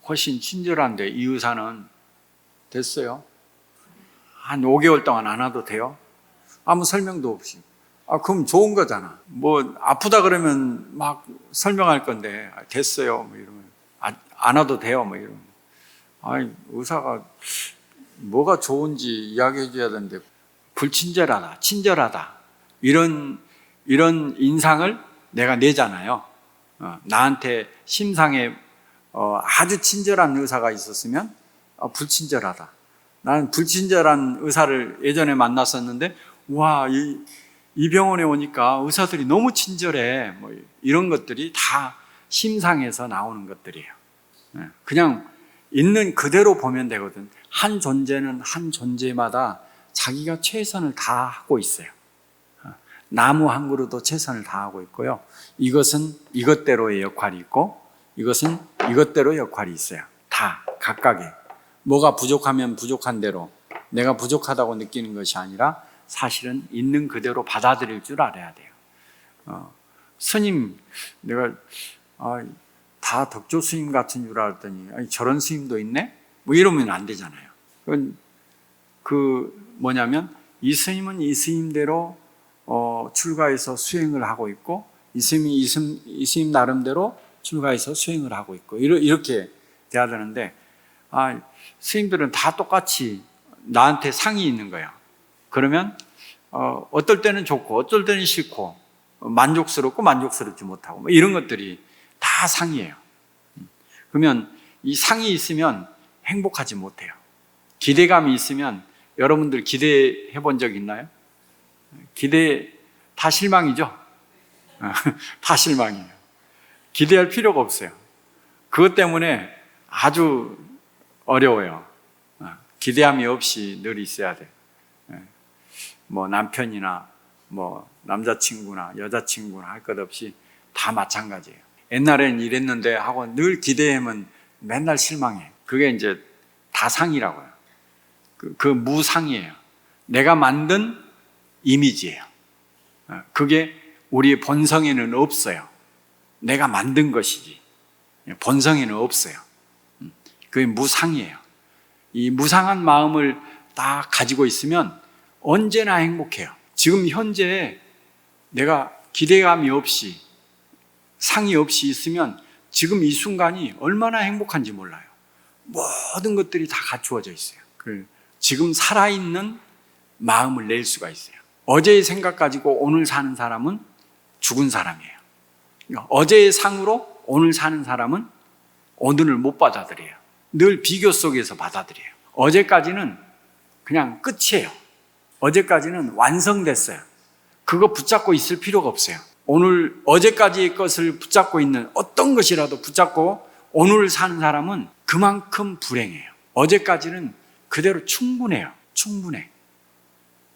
훨씬 친절한데 이 의사는 됐어요. 한 5개월 동안 안 와도 돼요? 아무 설명도 없이. 그럼 좋은 거잖아. 아프다 그러면 막 설명할 건데, 됐어요. 뭐 이러면. 안 와도 돼요. 뭐 이러면. 의사가 뭐가 좋은지 이야기해 줘야 되는데, 불친절하다, 친절하다. 이런 인상을 내가 내잖아요. 나한테 심상에 아주 친절한 의사가 있었으면, 불친절하다. 나는 불친절한 의사를 예전에 만났었는데, 와, 이 병원에 오니까 의사들이 너무 친절해. 이런 것들이 다 심상에서 나오는 것들이에요. 그냥 있는 그대로 보면 되거든. 한 존재는 한 존재마다 자기가 최선을 다하고 있어요. 나무 한 그루도 최선을 다하고 있고요. 이것은 이것대로의 역할이 있고 이것은 이것대로의 역할이 있어요. 다 각각의. 뭐가 부족하면 부족한 대로 내가 부족하다고 느끼는 것이 아니라 사실은 있는 그대로 받아들일 줄 알아야 돼요. 스님, 내가 다 덕조 스님 같은 줄 알았더니 저런 스님도 있네? 이러면 안 되잖아요. 뭐냐면 이 스님은 이 스님대로 출가해서 수행을 하고 있고 이 스님이 이 스님 나름대로 출가해서 수행을 하고 있고 이렇게 돼야 되는데 스님들은 다 똑같이 나한테 상이 있는 거예요. 그러면 어떨 때는 좋고 어떨 때는 싫고 만족스럽고 만족스럽지 못하고 이런 것들이 다 상이에요. 그러면 이 상이 있으면 행복하지 못해요. 기대감이 있으면 여러분들 기대해 본 적 있나요? 기대 다 실망이죠? 다 실망이에요. 기대할 필요가 없어요. 그것 때문에 아주 어려워요. 기대함이 없이 늘 있어야 돼. 남편이나 남자친구나 여자친구나 할 것 없이 다 마찬가지예요. 옛날엔 이랬는데 하고 늘 기대하면 맨날 실망해. 그게 이제 다 상이라고요. 그 무상이에요. 내가 만든 이미지예요. 그게 우리의 본성에는 없어요. 내가 만든 것이지 본성에는 없어요. 그게 무상이에요. 이 무상한 마음을 딱 가지고 있으면 언제나 행복해요. 지금 현재 내가 기대감이 없이 상이 없이 있으면 지금 이 순간이 얼마나 행복한지 몰라요. 모든 것들이 다 갖추어져 있어요. 지금 살아있는 마음을 낼 수가 있어요. 어제의 생각 가지고 오늘 사는 사람은 죽은 사람이에요. 어제의 상으로 오늘 사는 사람은 오늘을 못 받아들여요. 늘 비교 속에서 받아들여요. 어제까지는 그냥 끝이에요. 어제까지는 완성됐어요. 그거 붙잡고 있을 필요가 없어요. 오늘 어제까지의 것을 붙잡고 있는 어떤 것이라도 붙잡고 오늘 사는 사람은 그만큼 불행해요. 어제까지는 그대로 충분해요. 충분해.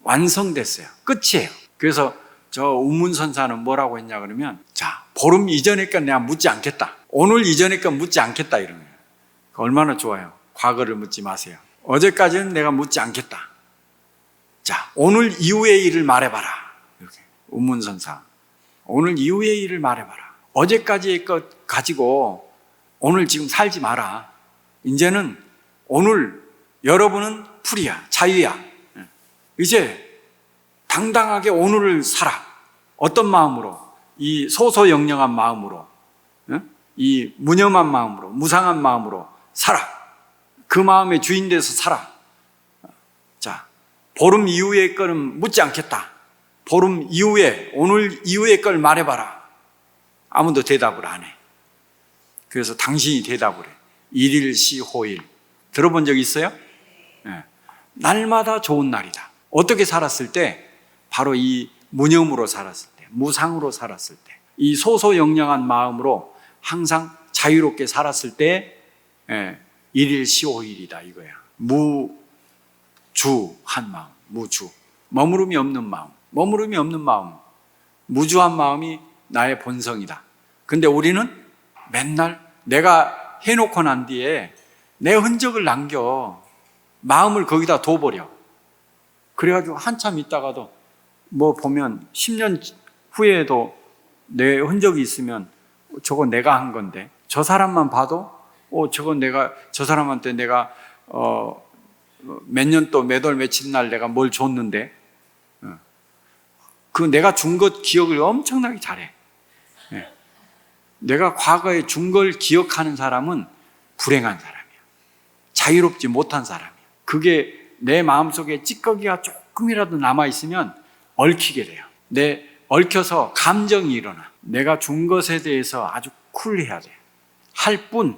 완성됐어요. 끝이에요. 그래서 저 우문선사는 뭐라고 했냐 그러면, 자, 보름 이전에 건 내가 묻지 않겠다. 오늘 이전에 건 묻지 않겠다 이런 거예요. 얼마나 좋아요. 과거를 묻지 마세요. 어제까지는 내가 묻지 않겠다. 자, 오늘 이후의 일을 말해봐라. 이렇게 우문선사. 오늘 이후의 일을 말해봐라. 어제까지의 것 가지고 오늘 지금 살지 마라. 이제는 오늘 여러분은 풀이야, 자유야. 이제 당당하게 오늘을 살아. 어떤 마음으로? 이 소소영령한 마음으로, 이 무념한 마음으로, 무상한 마음으로 살아. 그 마음의 주인 돼서 살아. 자, 보름 이후의 거는 묻지 않겠다. 보름 이후에, 오늘 이후의 걸 말해봐라. 아무도 대답을 안 해. 그래서 당신이 대답을 해. 일일시호일. 들어본 적 있어요? 네. 날마다 좋은 날이다. 어떻게 살았을 때? 바로 이 무념으로 살았을 때, 무상으로 살았을 때, 이 소소영령한 마음으로 항상 자유롭게 살았을 때, 일일시호일이다 이거야. 무주한 마음, 무주. 머무름이 없는 마음, 머무름이 없는 마음, 무주한 마음이 나의 본성이다. 근데 우리는 맨날 내가 해놓고 난 뒤에 내 흔적을 남겨. 마음을 거기다 둬버려. 그래가지고 한참 있다가도 뭐 보면 10년 후에도 내 흔적이 있으면 저거 내가 한 건데, 저 사람만 봐도 저거 내가, 저 사람한테 내가 몇 년 또 몇 월 며칠 날 내가 뭘 줬는데, 그 내가 준 것 기억을 엄청나게 잘해. 내가 과거에 준 걸 기억하는 사람은 불행한 사람이야. 자유롭지 못한 사람이야. 그게 내 마음속에 찌꺼기가 조금이라도 남아있으면 얽히게 돼요. 얽혀서 감정이 일어나. 내가 준 것에 대해서 아주 쿨해야 돼. 할 뿐,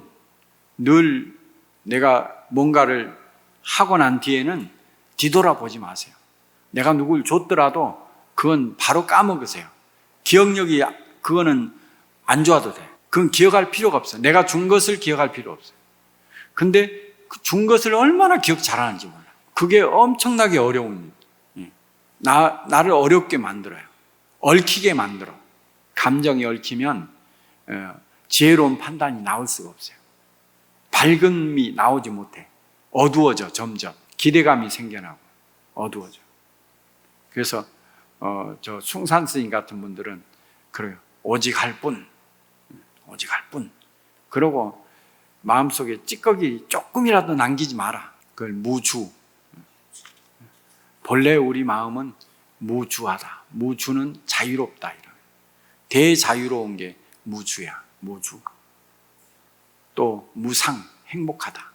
늘 내가 뭔가를 하고 난 뒤에는 뒤돌아보지 마세요. 내가 누굴 줬더라도 그건 바로 까먹으세요. 기억력이, 그거는 안 좋아도 돼. 그건 기억할 필요가 없어. 내가 준 것을 기억할 필요 없어요. 근데 그 준 것을 얼마나 기억 잘하는지 몰라. 그게 엄청나게 어려운 일. 나를 어렵게 만들어요. 얽히게 만들어. 감정이 얽히면 지혜로운 판단이 나올 수가 없어요. 밝음이 나오지 못해. 어두워져. 점점 기대감이 생겨나고 어두워져. 그래서 저 숭산 스님 같은 분들은 그래요. 오직 할 뿐, 오직 할 뿐. 그러고 마음속에 찌꺼기 조금이라도 남기지 마라. 그걸 무주. 본래 우리 마음은 무주하다. 무주는 자유롭다. 이런. 대자유로운 게 무주야. 무주. 또 무상, 행복하다.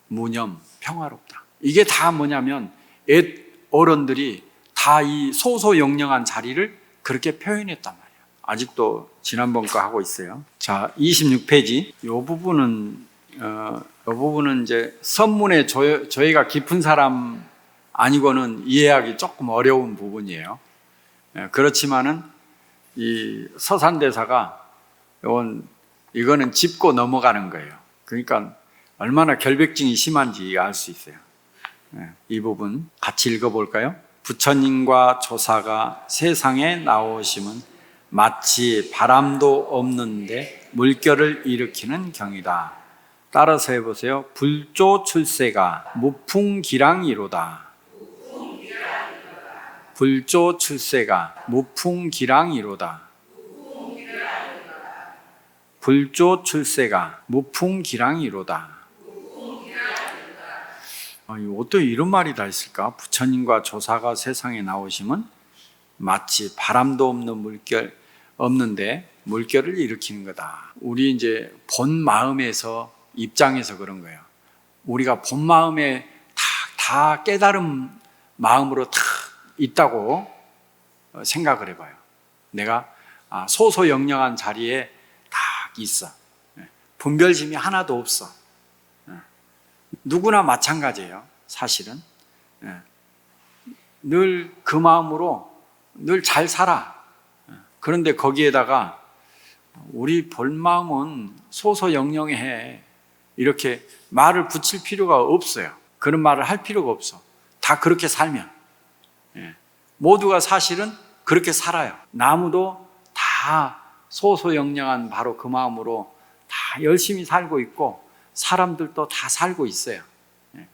무념, 평화롭다. 이게 다 뭐냐면 어른들이 다 이 소소영령한 자리를 그렇게 표현했단 말이에요. 아직도 지난번 거 하고 있어요. 자, 26페이지. 이 부분은 이제 선문에 저희가 깊은 사람 아니고는 이해하기 조금 어려운 부분이에요. 그렇지만은 이 서산대사가 이거는 짚고 넘어가는 거예요. 그러니까 얼마나 결백증이 심한지 알 수 있어요. 이 부분 같이 읽어볼까요? 부처님과 조사가 세상에 나오심은 마치 바람도 없는데 물결을 일으키는 경이다. 따라서 해보세요. 불조 출세가 무풍기랑이로다. 불조 출세가 무풍기랑이로다. 불조 출세가 무풍기랑이로다. 어떻게 이런 말이 다 있을까? 부처님과 조사가 세상에 나오시면 마치 바람도 없는 물결 없는데 물결을 일으키는 거다. 우리 이제 본 마음에서 입장에서 그런 거예요. 우리가 본 마음에 다 깨달은 마음으로 다 있다고 생각을 해봐요. 내가 소소영령한 자리에 다 있어. 분별심이 하나도 없어. 누구나 마찬가지예요. 사실은 늘 그 마음으로 늘 잘 살아. 그런데 거기에다가 우리 본 마음은 소소영령해 이렇게 말을 붙일 필요가 없어요. 그런 말을 할 필요가 없어. 다 그렇게 살면 모두가 사실은 그렇게 살아요. 나무도 다 소소영령한 바로 그 마음으로 다 열심히 살고 있고 사람들도 다 살고 있어요.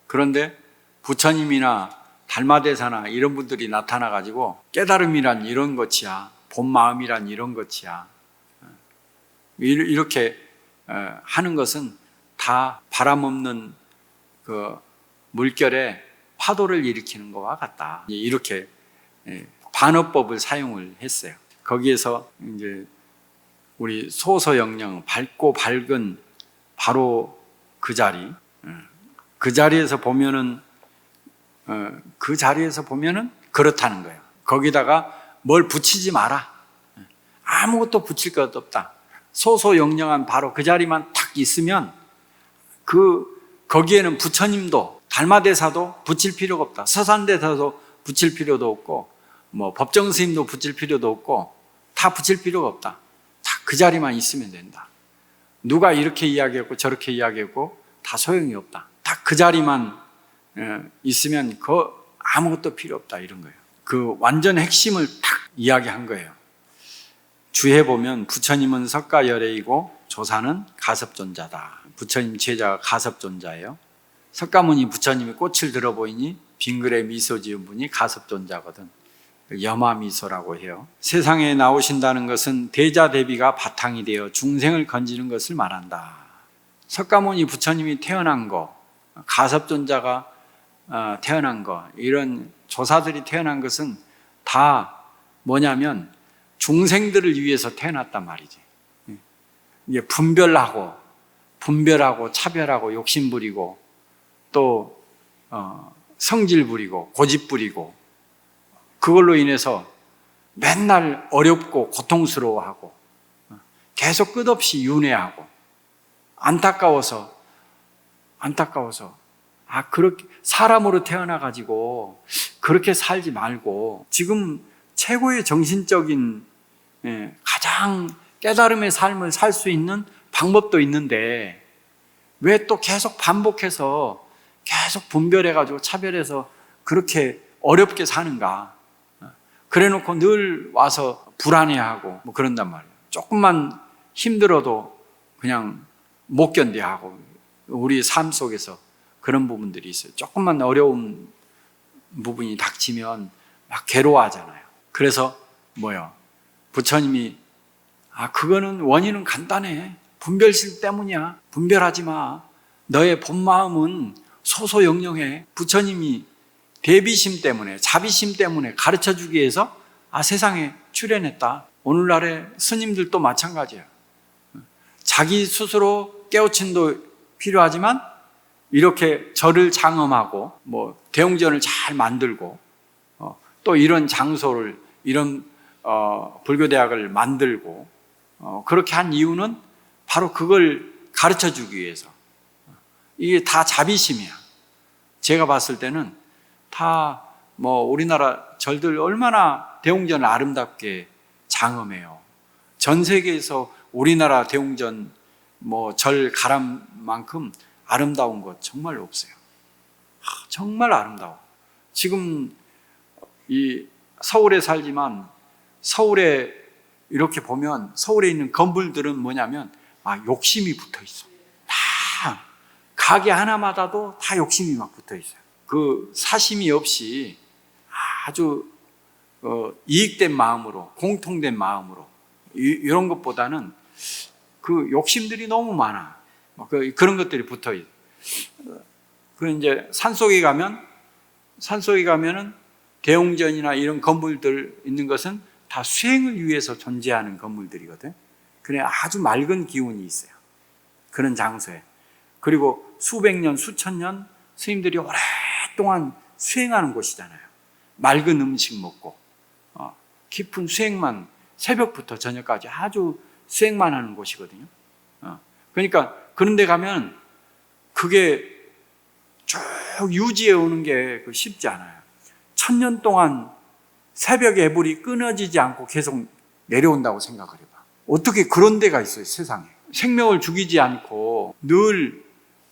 그런데 부처님이나 달마대사나 이런 분들이 나타나가지고 깨달음이란 이런 것이야, 본 마음이란 이런 것이야, 이렇게 하는 것은 다 바람 없는 그 물결에 파도를 일으키는 것과 같다. 이렇게 반어법을 사용을 했어요. 거기에서 이제 우리 소소영령, 밝고 밝은 바로 그 자리, 그 자리에서 보면은 그렇다는 거예요. 거기다가 뭘 붙이지 마라. 아무것도 붙일 것 없다. 소소영령한 바로 그 자리만 탁 있으면 거기에는 부처님도 달마대사도 붙일 필요가 없다. 서산대사도 붙일 필요도 없고 뭐 법정스님도 붙일 필요도 없고 다 붙일 필요가 없다. 다 그 자리만 있으면 된다. 누가 이렇게 이야기했고 저렇게 이야기했고 다 소용이 없다. 다 그 자리만 있으면 아무것도 필요 없다, 이런 거예요. 그 완전 핵심을 딱 이야기한 거예요. 주에 보면 부처님은 석가열애이고 조사는 가섭존자다. 부처님 제자가 가섭존자예요. 석가모니 부처님이 꽃을 들어보이니 빙글에 미소 지은 분이 가섭존자거든. 염화미소라고 해요. 세상에 나오신다는 것은 대자대비가 바탕이 되어 중생을 건지는 것을 말한다. 석가모니 부처님이 태어난 거, 가섭존자가 태어난 거, 이런 조사들이 태어난 것은 다 뭐냐면 중생들을 위해서 태어났단 말이지. 이게 분별하고 차별하고 욕심 부리고 또 성질 부리고 고집 부리고 그걸로 인해서 맨날 어렵고 고통스러워하고 계속 끝없이 윤회하고 안타까워서 그렇게 사람으로 태어나가지고 그렇게 살지 말고 지금 최고의 정신적인 가장 깨달음의 삶을 살 수 있는 방법도 있는데 왜 또 계속 반복해서 계속 분별해가지고 차별해서 그렇게 어렵게 사는가. 그래 놓고 늘 와서 불안해하고 뭐 그런단 말이에요. 조금만 힘들어도 그냥 못 견뎌하고 우리 삶 속에서 그런 부분들이 있어요. 조금만 어려운 부분이 닥치면 막 괴로워하잖아요. 그래서 부처님이 그거는 원인은 간단해. 분별심 때문이야. 분별하지 마. 너의 본 마음은 소소영령해. 부처님이 대비심 때문에, 자비심 때문에 가르쳐주기 위해서 세상에 출현했다. 오늘날의 스님들도 마찬가지야. 자기 스스로 깨우침도 필요하지만 이렇게 절을 장엄하고 대웅전을 잘 만들고 또 이런 장소를 이런 불교대학을 만들고 그렇게 한 이유는 바로 그걸 가르쳐주기 위해서. 이게 다 자비심이야. 제가 봤을 때는 다 우리나라 절들 얼마나 대웅전을 아름답게 장엄해요. 전 세계에서 우리나라 대웅전 절 가람만큼 아름다운 것 정말 없어요. 정말 아름다워. 지금 이 서울에 살지만 서울에 이렇게 보면 서울에 있는 건물들은 뭐냐면 욕심이 붙어 있어. 다 가게 하나마다도 다 욕심이 막 붙어 있어요. 그 사심이 없이 아주 이익된 마음으로, 공통된 마음으로 이런 것보다는 그 욕심들이 너무 많아. 그런 것들이 붙어 있어요. 이제 산속에 가면은 대웅전이나 이런 건물들 있는 것은 다 수행을 위해서 존재하는 건물들이거든. 그래 아주 맑은 기운이 있어요. 그런 장소에. 그리고 수백 년, 수천 년 스님들이 오랫동안 수행하는 곳이잖아요. 맑은 음식 먹고 깊은 수행만, 새벽부터 저녁까지 아주 수행만 하는 곳이거든요. 그러니까 그런 데 가면 그게 쭉 유지해 오는 게 쉽지 않아요. 1000년 동안 새벽 애불이 끊어지지 않고 계속 내려온다고 생각을 해봐. 어떻게 그런 데가 있어요, 세상에. 생명을 죽이지 않고 늘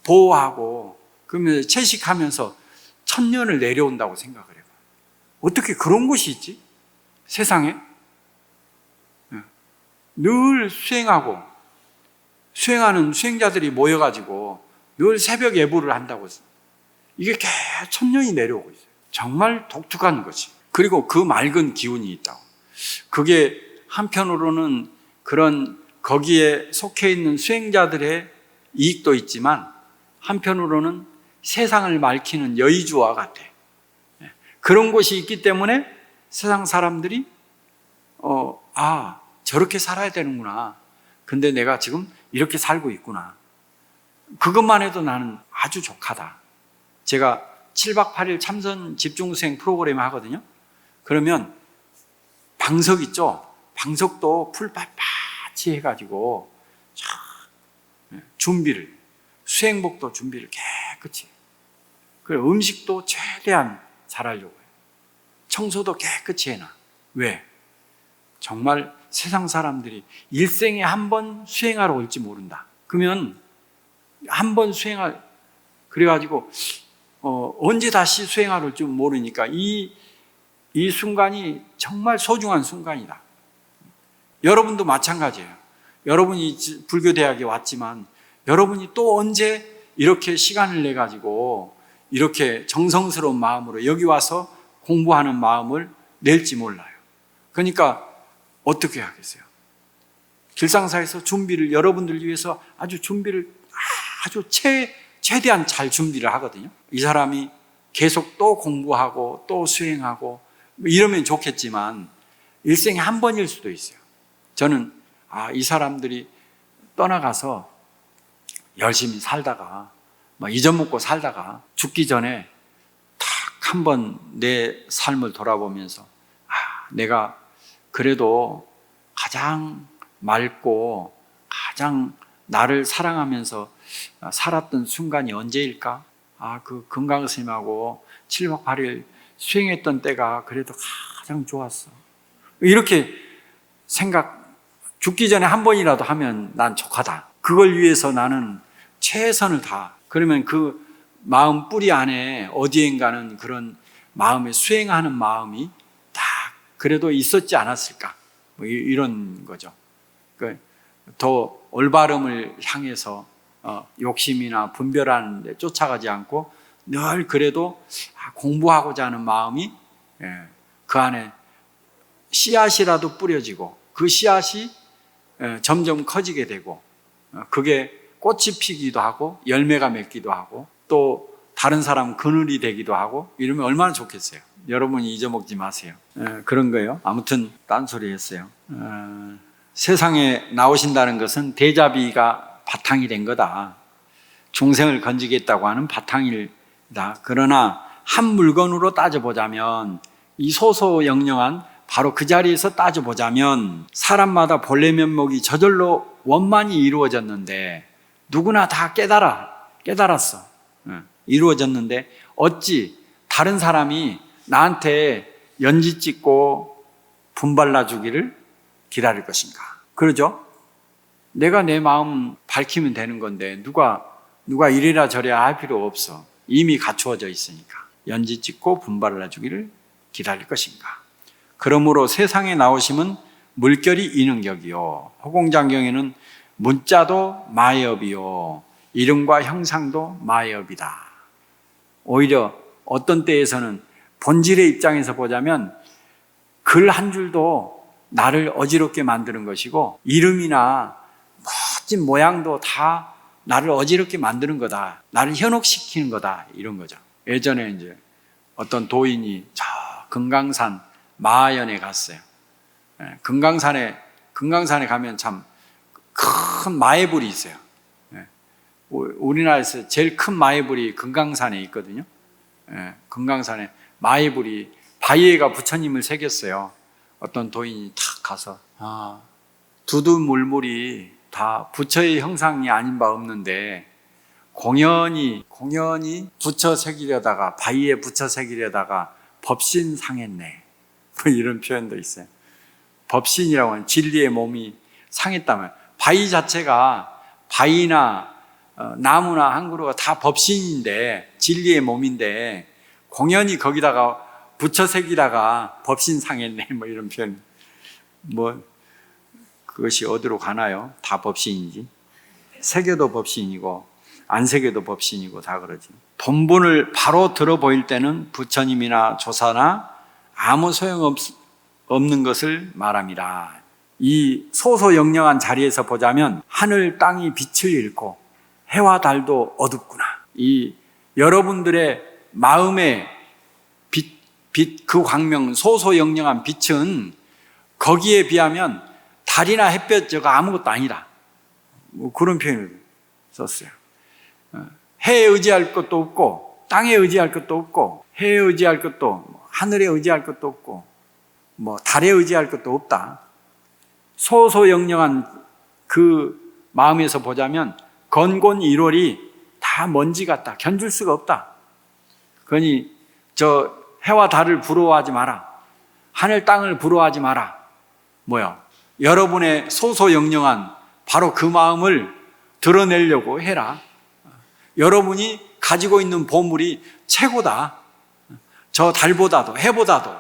보호하고 그러면서 채식하면서 1000년을 내려온다고 생각을 해봐. 어떻게 그런 곳이 있지? 세상에 늘 수행하는 수행자들이 모여가지고 늘 새벽 예불을 한다고 했어요. 이게 계속 천년이 내려오고 있어요. 정말 독특한 거지. 그리고 그 맑은 기운이 있다고. 그게 한편으로는 그런 거기에 속해 있는 수행자들의 이익도 있지만 한편으로는 세상을 맑히는 여의주와 같아. 그런 곳이 있기 때문에 세상 사람들이 저렇게 살아야 되는구나. 근데 내가 지금 이렇게 살고 있구나. 그것만 해도 나는 아주 족하다. 제가 7박 8일 참선 집중수행 프로그램 하거든요. 그러면 방석 있죠? 방석도 풀밭밭이 해가지고 준비를, 수행복도 준비를 깨끗이, 그리고 음식도 최대한 잘하려고 해요. 청소도 깨끗이 해놔. 왜? 정말 세상 사람들이 일생에 한 번 수행하러 올지 모른다. 그러면 한 번 그래가지고 언제 다시 수행하러 올지 모르니까 이 순간이 정말 소중한 순간이다. 여러분도 마찬가지예요. 여러분이 불교대학에 왔지만 여러분이 또 언제 이렇게 시간을 내가지고 이렇게 정성스러운 마음으로 여기 와서 공부하는 마음을 낼지 몰라요. 그러니까 어떻게 하겠어요? 길상사에서 여러분들 위해서 아주 최대한 잘 준비를 하거든요. 이 사람이 계속 또 공부하고 또 수행하고 이러면 좋겠지만 일생에 한 번일 수도 있어요. 저는 이 사람들이 떠나가서 열심히 살다가 잊어먹고 살다가 죽기 전에 딱 한 번 내 삶을 돌아보면서 내가 그래도 가장 맑고 가장 나를 사랑하면서 살았던 순간이 언제일까? 그 금강 스님하고 7박 8일 수행했던 때가 그래도 가장 좋았어. 이렇게 죽기 전에 한 번이라도 하면 난 족하다. 그걸 위해서 나는 최선을 다. 그러면 그 마음 뿌리 안에 어디엔가는 그런 마음에 수행하는 마음이 딱 그래도 있었지 않았을까? 이런 거죠. 더 올바름을 향해서 욕심이나 분별하는 데 쫓아가지 않고 늘 그래도 공부하고자 하는 마음이 그 안에 씨앗이라도 뿌려지고 그 씨앗이 점점 커지게 되고 그게 꽃이 피기도 하고 열매가 맺기도 하고 또 다른 사람 그늘이 되기도 하고 이러면 얼마나 좋겠어요. 여러분이 잊어먹지 마세요. 그런 거예요. 아무튼 딴소리 했어요. 세상에 나오신다는 것은 대자비가 바탕이 된 거다. 중생을 건지겠다고 하는 바탕이다. 그러나 한 물건으로 따져보자면 이 소소영령한 바로 그 자리에서 따져보자면 사람마다 본래 면목이 저절로 원만히 이루어졌는데 누구나 다 깨달았어. 이루어졌는데 어찌 다른 사람이 나한테 연지 찍고 분발라 주기를 기다릴 것인가? 그러죠? 내가 내 마음 밝히면 되는 건데 누가 이래라 저래라 할 필요 없어. 이미 갖추어져 있으니까. 연지 찍고 분발라 주기를 기다릴 것인가? 그러므로 세상에 나오심은 물결이 이능격이요. 허공장경에는 문자도 마예업이요. 이름과 형상도 마예업이다. 오히려 어떤 때에서는 본질의 입장에서 보자면 글 한 줄도 나를 어지럽게 만드는 것이고 이름이나 멋진 모양도 다 나를 어지럽게 만드는 거다. 나를 현혹시키는 거다. 이런 거죠. 예전에 이제 어떤 도인이 저 금강산 마하연에 갔어요. 금강산에 가면 참 큰 마애불이 있어요. 우리나라에서 제일 큰 마애불이 금강산에 있거든요. 금강산에 마애불이 바위에가 부처님을 새겼어요. 어떤 도인이 탁 가서 두두물물이 다 부처의 형상이 아닌 바 없는데 공연히 부처 새기려다가 바위에 부처 새기려다가 법신 상했네. 뭐 이런 표현도 있어요. 법신이라고 하는 진리의 몸이 상했다면 바위 자체가 바위나 나무나 한 그루가 다 법신인데 진리의 몸인데 공연히 거기다가 부처색이다가 법신 상했네 뭐 이런 표현. 뭐 그것이 어디로 가나요? 다 법신이지. 새겨도 법신이고 안 새겨도 법신이고 다 그러지. 본분을 바로 들어 보일 때는 부처님이나 조사나 아무 소용없는 것을 말합니다. 이 소소영령한 자리에서 보자면 하늘 땅이 빛을 잃고 해와 달도 어둡구나. 이 여러분들의 마음의 빛, 그 광명, 소소영령한 빛은 거기에 비하면 달이나 햇볕 저거 아무것도 아니다. 뭐 그런 표현을 썼어요. 해에 의지할 것도 없고 땅에 의지할 것도 없고 해에 의지할 것도 하늘에 의지할 것도 없고 뭐 달에 의지할 것도 없다. 소소영령한 그 마음에서 보자면 건곤일월이 다 먼지 같다. 견줄 수가 없다. 그러니 저 해와 달을 부러워하지 마라. 하늘 땅을 부러워하지 마라. 뭐야? 여러분의 소소영령한 바로 그 마음을 드러내려고 해라. 여러분이 가지고 있는 보물이 최고다. 저 달보다도 해보다도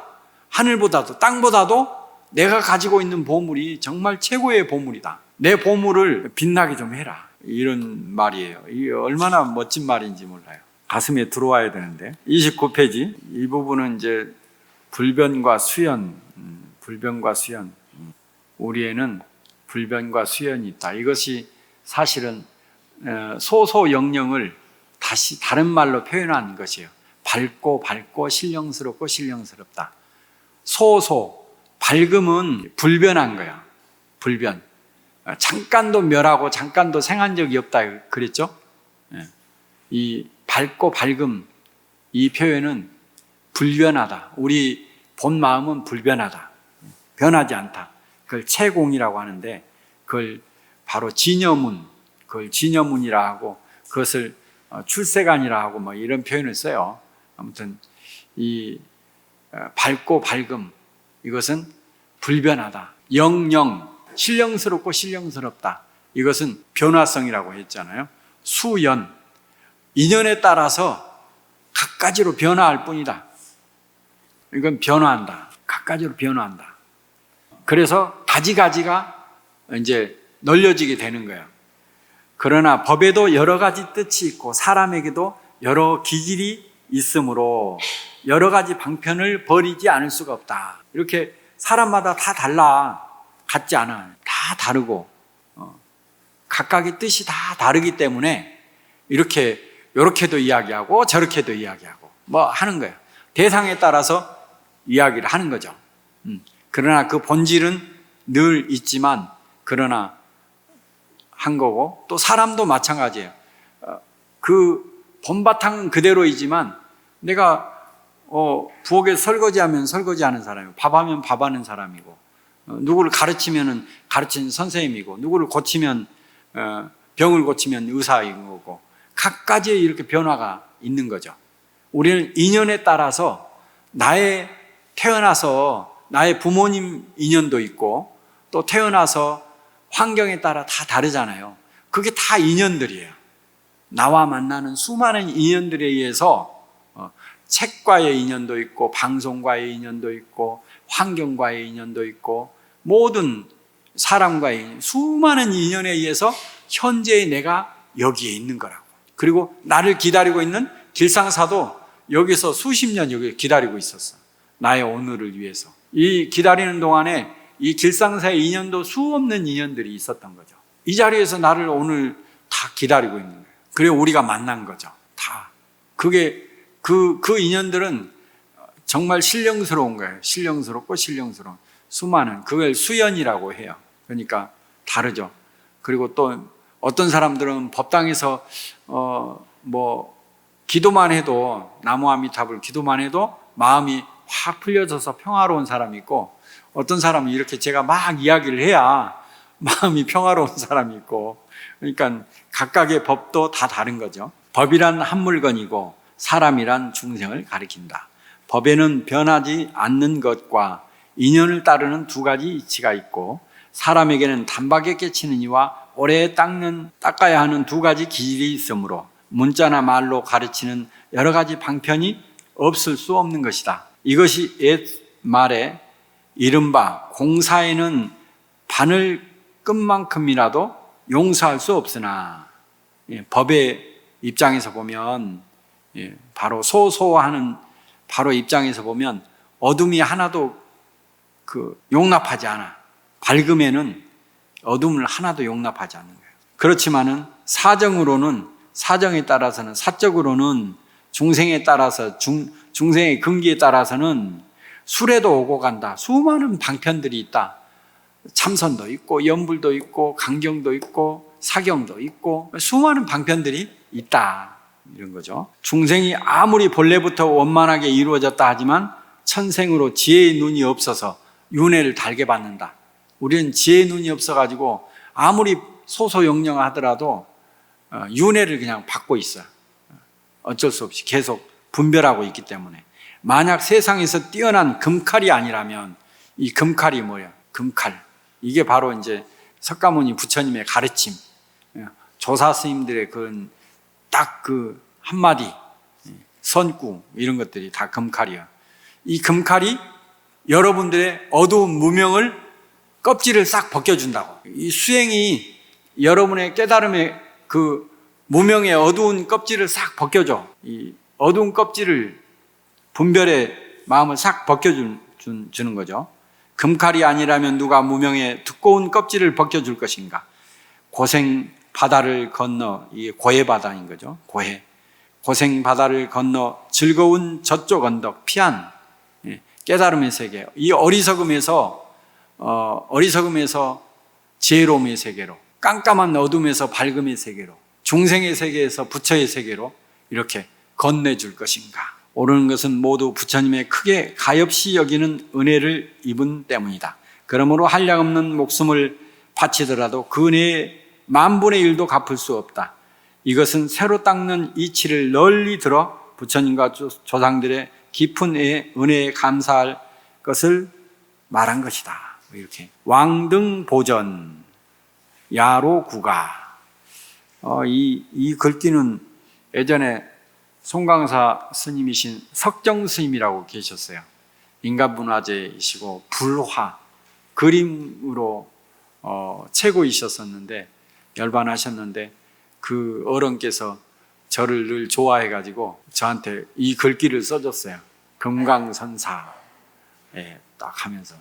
하늘보다도 땅보다도 내가 가지고 있는 보물이 정말 최고의 보물이다. 내 보물을 빛나게 좀 해라. 이런 말이에요. 이게 얼마나 멋진 말인지 몰라요. 가슴에 들어와야 되는데. 29페이지. 이 부분은 이제 불변과 수연. 불변과 수연. 우리에는 불변과 수연이 있다. 이것이 사실은 소소영령을 다시 다른 말로 표현한 것이에요. 밝고 신령스럽고 신령스럽다. 소소, 밝음은 불변한 거야. 불변. 잠깐도 멸하고 잠깐도 생한 적이 없다 그랬죠? 이 밝고 밝음, 이 표현은 불변하다. 우리 본 마음은 불변하다. 변하지 않다. 그걸 채공이라고 하는데 그걸 바로 진여문, 그걸 진여문이라 하고 그것을 출세관이라 하고 뭐 이런 표현을 써요. 아무튼 이 밝고 밝음, 이것은 불변하다. 영영, 신령스럽고 신령스럽다. 이것은 변화성이라고 했잖아요. 수연, 인연에 따라서 갖가지로 변화할 뿐이다. 이건 변화한다. 갖가지로 변화한다. 그래서 가지가지가 이제 널려지게 되는 거예요. 그러나 법에도 여러 가지 뜻이 있고 사람에게도 여러 기질이 있으므로 여러 가지 방편을 버리지 않을 수가 없다. 이렇게 사람마다 다 달라. 같지 않아. 다 다르고 각각의 뜻이 다 다르기 때문에 이렇게도 이야기하고 저렇게도 이야기하고 뭐 하는 거예요. 대상에 따라서 이야기를 하는 거죠. 그러나 그 본질은 늘 있지만 그러나 한 거고 또 사람도 마찬가지예요. 그 본바탕은 그대로이지만 내가 부엌에 설거지하면 설거지하는 사람이고 밥하면 밥하는 사람이고 누구를 가르치면 가르치는 선생님이고 누구를 고치면 병을 고치면 의사인 거고 각가지의 이렇게 변화가 있는 거죠. 우리는 인연에 따라서 태어나서 나의 부모님 인연도 있고 또 태어나서 환경에 따라 다 다르잖아요. 그게 다 인연들이에요. 나와 만나는 수많은 인연들에 의해서 책과의 인연도 있고 방송과의 인연도 있고 환경과의 인연도 있고 모든 사람과의 수많은 인연에 의해서 현재의 내가 여기에 있는 거라고. 그리고 나를 기다리고 있는 길상사도 여기서 수십 년 여기 기다리고 있었어. 나의 오늘을 위해서. 이 기다리는 동안에 이 길상사의 인연도 수없는 인연들이 있었던 거죠. 이 자리에서 나를 오늘 다 기다리고 있는 거예요. 그래서 우리가 만난 거죠. 다. 그게 그 인연들은 정말 신령스러운 거예요. 신령스럽고 신령스러운. 수많은. 그걸 수연이라고 해요. 그러니까 다르죠. 그리고 또 어떤 사람들은 법당에서 기도만 해도 나무아미타불 기도만 해도 마음이 확 풀려져서 평화로운 사람이 있고 어떤 사람은 이렇게 제가 막 이야기를 해야 마음이 평화로운 사람이 있고 그러니까 각각의 법도 다 다른 거죠. 법이란 한 물건이고 사람이란 중생을 가리킨다. 법에는 변하지 않는 것과 인연을 따르는 두 가지 이치가 있고 사람에게는 단박에 깨치는 이와 오래 닦아야 하는 두 가지 기질이 있으므로 문자나 말로 가르치는 여러 가지 방편이 없을 수 없는 것이다. 이것이 옛말에 이른바 공사에는 바늘 끝만큼이라도 용서할 수 없으나, 법의 입장에서 보면, 바로 소소하는 바로 입장에서 보면 어둠이 하나도 용납하지 않아. 밝음에는 어둠을 하나도 용납하지 않는 거예요. 그렇지만은 사정으로는, 사정에 따라서는, 사적으로는, 중생에 따라서, 중생의 근기에 따라서는 술에도 오고 간다. 수많은 방편들이 있다. 참선도 있고, 연불도 있고, 강경도 있고, 사경도 있고, 수많은 방편들이 있다. 이런 거죠. 중생이 아무리 본래부터 원만하게 이루어졌다 하지만 천생으로 지혜의 눈이 없어서 윤회를 달게 받는다. 우리는 지혜의 눈이 없어가지고 아무리 소소영령하더라도 윤회를 그냥 받고 있어요. 어쩔 수 없이 계속 분별하고 있기 때문에. 만약 세상에서 뛰어난 금칼이 아니라면, 이 금칼이 뭐예요? 금칼. 이게 바로 이제 석가모니 부처님의 가르침, 조사 스님들의 딱 한마디, 선구, 이런 것들이 다 금칼이에요. 이 금칼이 여러분들의 어두운 무명을, 껍질을 싹 벗겨준다고. 이 수행이 여러분의 깨달음의 무명의 어두운 껍질을 싹 벗겨줘. 이 어두운 껍질을, 분별의 마음을 싹 벗겨주는 거죠. 금칼이 아니라면 누가 무명의 두꺼운 껍질을 벗겨줄 것인가? 고생 바다를 건너, 이게 고해 바다인 거죠. 고생 바다를 건너 즐거운 저쪽 언덕 피한 깨달음의 세계. 이 어리석음에서 지혜로움의 세계로, 깜깜한 어둠에서 밝음의 세계로, 중생의 세계에서 부처의 세계로 이렇게 건네줄 것인가? 오르는 것은 모두 부처님의 크게 가엾이 여기는 은혜를 입은 때문이다. 그러므로 한량없는 목숨을 바치더라도 그 은혜의 10,000분의 1도 갚을 수 없다. 이것은 새로 닦는 이치를 널리 들어 부처님과 조상들의 깊은 은혜에 감사할 것을 말한 것이다. 이렇게 왕등보전 야로구가. 이 글귀는 예전에 송강사 스님이신 석정 스님이라고 계셨어요. 인간문화재이시고 불화, 그림으로 최고이셨었는데, 열반하셨는데 그 어른께서 저를 늘 좋아해가지고 저한테 이 글귀를 써줬어요. 금강선사에 딱 하면서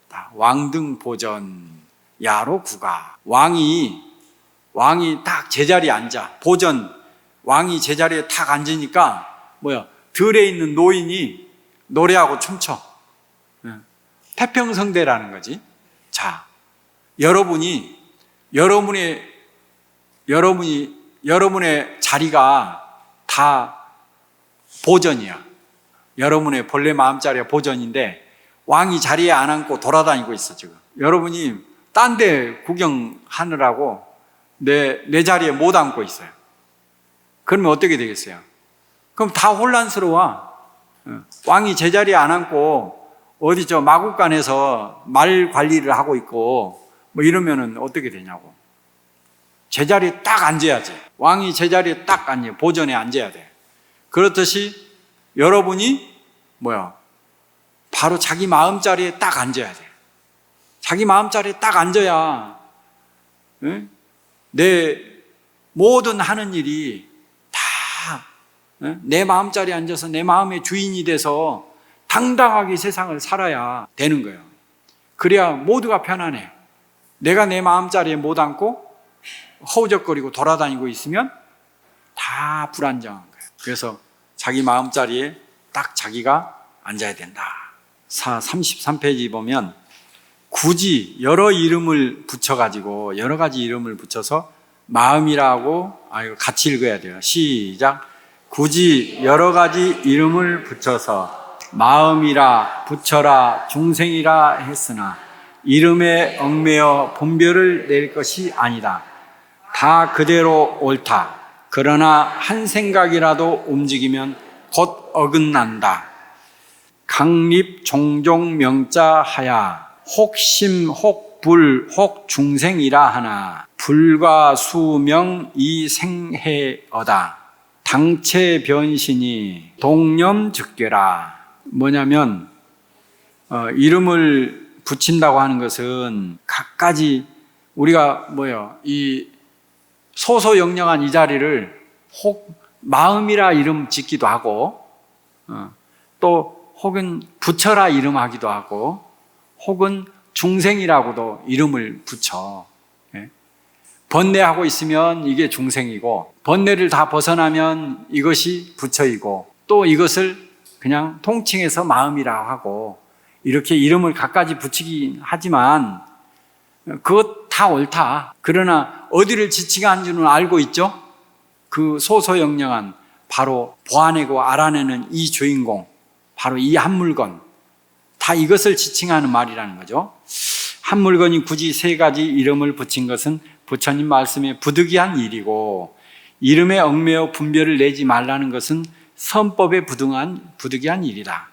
딱 왕등보전 야로구가. 왕이 딱 제자리에 앉아. 보전, 왕이 제자리에 딱 앉으니까 들에 있는 노인이 노래하고 춤춰. 태평성대라는 거지. 자, 여러분의 자리가 다 보전이야. 여러분의 본래 마음자리가 보전인데 왕이 자리에 안 앉고 돌아다니고 있어 지금. 여러분이 딴 데 구경하느라고 내 자리에 못 앉고 있어요. 그러면 어떻게 되겠어요? 그럼 다 혼란스러워. 왕이 제자리에 안 앉고 어디 마국간에서 말 관리를 하고 있고 이러면은 어떻게 되냐고. 제자리에 딱 앉아야지. 왕이 제자리에 딱 앉아요. 보전에 앉아야 돼. 그렇듯이 여러분이 바로 자기 마음자리에 딱 앉아야 돼. 자기 마음자리에 딱 앉아야 내 모든 하는 일이 다 내 마음자리에 앉아서 내 마음의 주인이 돼서 당당하게 세상을 살아야 되는 거예요. 그래야 모두가 편안해. 내가 내 마음자리에 못 앉고 허우적거리고 돌아다니고 있으면 다 불안정한 거예요. 그래서 자기 마음자리에 딱 자기가 앉아야 된다. 33페이지 보면 굳이 여러 이름을 붙여가지고 여러 가지 이름을 붙여서 마음이라고 이거 같이 읽어야 돼요. 시작. 굳이 여러 가지 이름을 붙여서 마음이라 붙여라 중생이라 했으나 이름에 얽매여 분별을 낼 것이 아니다. 다 그대로 옳다. 그러나 한 생각이라도 움직이면 곧 어긋난다. 강립 종종 명자하야 혹심 혹불 혹중생이라 하나 불과 수명 이생해어다. 당체 변신이 동념 즉괴라. 뭐냐면 이름을 붙인다고 하는 것은 갖가지 우리가 이 소소영령한 이 자리를 혹 마음이라 이름 짓기도 하고 또 혹은 붙여라 이름 하기도 하고 혹은 중생이라고도 이름을 붙여. 번뇌하고 있으면 이게 중생이고 번뇌를 다 벗어나면 이것이 부처이고 또 이것을 그냥 통칭해서 마음이라 하고 이렇게 이름을 갖가지 붙이긴 하지만 그것 다 옳다. 그러나 어디를 지칭하는지는 알고 있죠? 그 소소영령한 바로 보아내고 알아내는 이 주인공, 바로 이 한 물건, 다 이것을 지칭하는 말이라는 거죠. 한 물건이 굳이 세 가지 이름을 붙인 것은 부처님 말씀에 부득이한 일이고 이름에 얽매여 분별을 내지 말라는 것은 선법에 부득이한 일이다.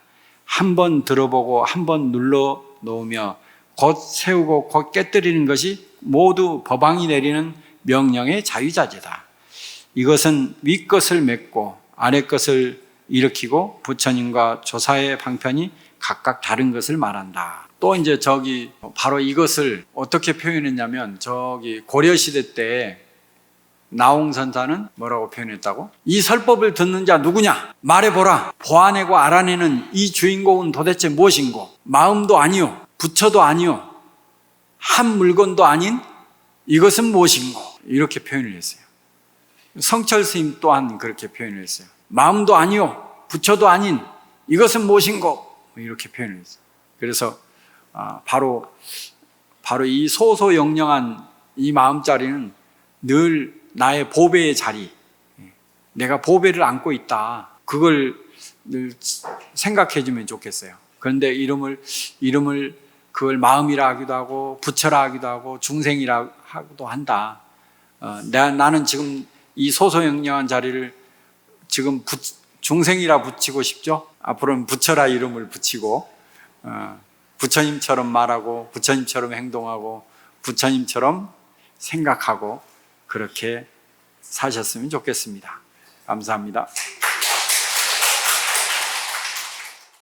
한번 들어보고 한번 눌러 놓으며 곧 세우고 곧 깨뜨리는 것이 모두 법왕이 내리는 명령의 자유자재다. 이것은 윗 것을 맺고 아래 것을 일으키고 부처님과 조사의 방편이 각각 다른 것을 말한다. 또 이제 바로 이것을 어떻게 표현했냐면 고려시대 때 나홍선사는 뭐라고 표현했다고? 이 설법을 듣는 자 누구냐? 말해보라. 보아내고 알아내는 이 주인공은 도대체 무엇인고? 마음도 아니요, 부처도 아니요, 한 물건도 아닌 이것은 무엇인고? 이렇게 표현을 했어요. 성철 스님 또한 그렇게 표현을 했어요. 마음도 아니요, 부처도 아닌 이것은 무엇인고? 이렇게 표현을 했어요. 그래서 바로 이 소소영령한 이 마음자리는 늘 나의 보배의 자리, 내가 보배를 안고 있다. 그걸 늘 생각해 주면 좋겠어요. 그런데 이름을 그걸 마음이라 하기도 하고 부처라 하기도 하고 중생이라 하기도 한다. 나는 지금 이 소소영령한 자리를 지금 중생이라 붙이고 싶죠? 앞으로는 부처라 이름을 붙이고 부처님처럼 말하고 부처님처럼 행동하고 부처님처럼 생각하고 그렇게 사셨으면 좋겠습니다. 감사합니다.